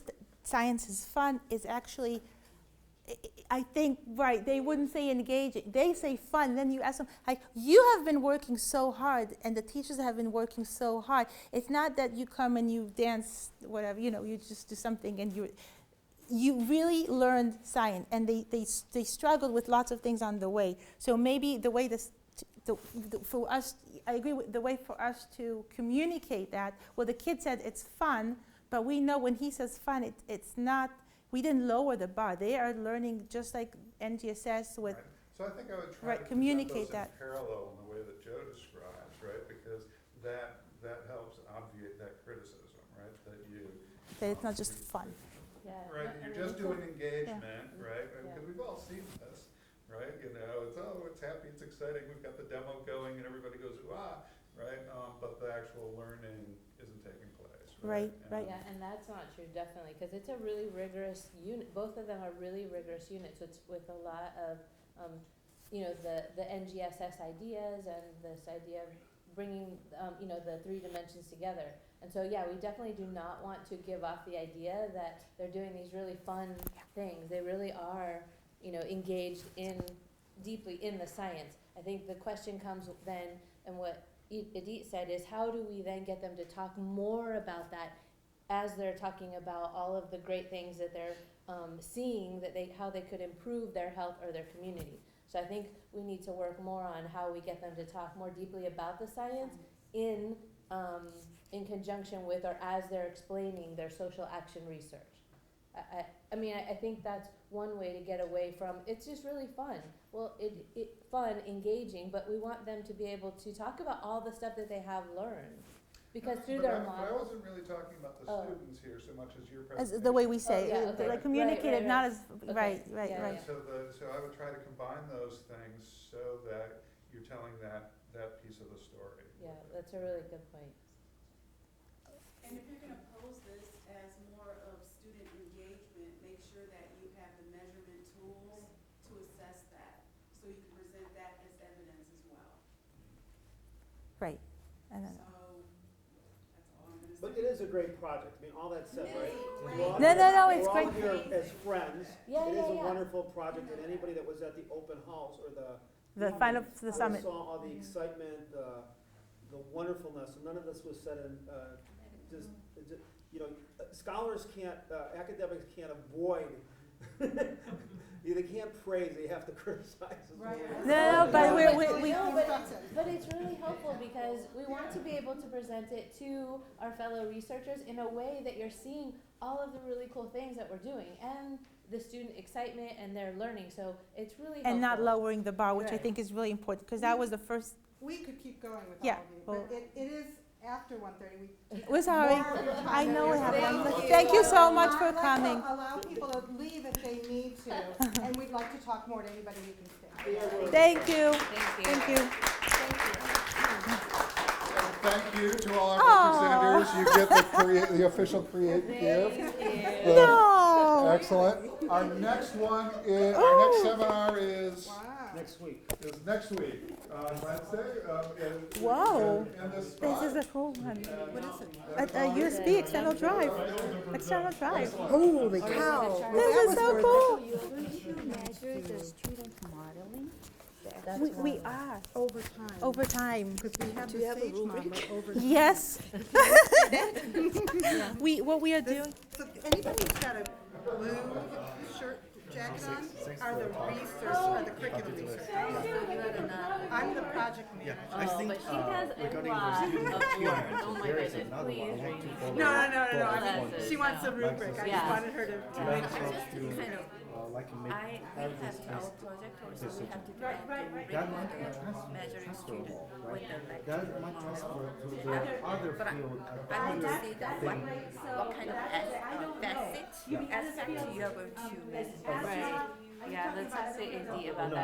science is fun, it's actually, I think, right, they wouldn't say engaging. They say fun. Then you ask them, like, you have been working so hard, and the teachers have been working so hard. It's not that you come and you dance, whatever, you just do something, and you really learned science, and they struggled with lots of things on the way. So maybe the way for us, I agree with the way for us to communicate that. Well, the kid said it's fun, but we know when he says fun, it's not. We didn't lower the bar. They are learning just like NGSS with. Right. So I think I would try to communicate present that. those in parallel in the way that Joe describes, right? Because that helps obviate that criticism, right? That it's not just fun. Yeah. Right, No, I you're mean, just doing engagement, right? Yeah. Because we've all seen this, right? You know, it's happy, it's exciting, we've got the demo going and everybody goes, ah, right? But the actual learning isn't taking place, right? Right. Yeah, and that's not true, definitely, because it's a really rigorous unit. Both of them are really rigorous units. It's with a lot of, the NGSS ideas and this idea of bringing, the 3 dimensions together. And so, yeah, we definitely do not want to give off the idea that they're doing these really fun things. They really are, engaged deeply in the science. I think the question comes then, and what Idit said is, how do we then get them to talk more about that as they're talking about all of the great things that they're seeing, how they could improve their health or their community. So I think we need to work more on how we get them to talk more deeply about the science in conjunction with or as they're explaining their social action research. I think that's one way to get away from, it's just really fun. Well, fun, engaging, but we want them to be able to talk about all the stuff that they have learned. Because through their But I models. wasn't really talking about the students here so much as your As presentation. the way we say yeah, it, okay. like communicate it, not as Okay. right. Yeah. So I would try to combine those things so that you're telling that piece of the story. Yeah, that's a really good point. And if you're gonna pose this as more of student engagement, make sure that you have the measurement tools to assess that, so you can present that as evidence as well. Right. And then, So, that's all I'm gonna say. But it is a great project. I mean, all that said, right? No, it's We're all great. here as friends. Yeah, It is a yeah. wonderful project, and anybody that was at the open house or the the summit. saw all the excitement, the wonderfulness. None of this was said in scholars can't, academics can't avoid. They can't praise; they have to criticize as well. No, but But it's really helpful because we want to be able to present it to our fellow researchers in a way that you're seeing all of the really cool things that we're doing and the student excitement and their learning. So it's really helpful. And not lowering the bar, which I Right. think is really important, because that was the first. We could keep going with Yeah, all of you, well- but it is after 1:30. We're sorry. More of your time I know is what happened. available. Thank you so much for Let's coming. allow people to leave if they need to, and we'd like to talk more to anybody who can stay. Thank you. Thank you. Thank you to all our Aw. presenters. You get the official Create gift. No. Excellent. Our next one is, our Oh. next seminar is Next week. next week, Wednesday. Whoa. In this This spot. is a cool one. What is it? A USB external drive. External drive. Holy cow. This is so cool. To measure the student modeling. We are Over time. over time. Because we have the Sage Mama over time. Yes. What we are doing. So anybody who's got a blue shirt, jacket on, are the curriculum researchers. I'm the project manager. But she has a lot of work. Oh my goodness, please, Renee. No. Classes, She wants no. the rubric. I Yeah. just wanted her to make sure. We have our project also, we have to do measuring student with the other field. I want to see that what kind of aspect you are going to measure. Right. Yeah, let's ask Idit about that.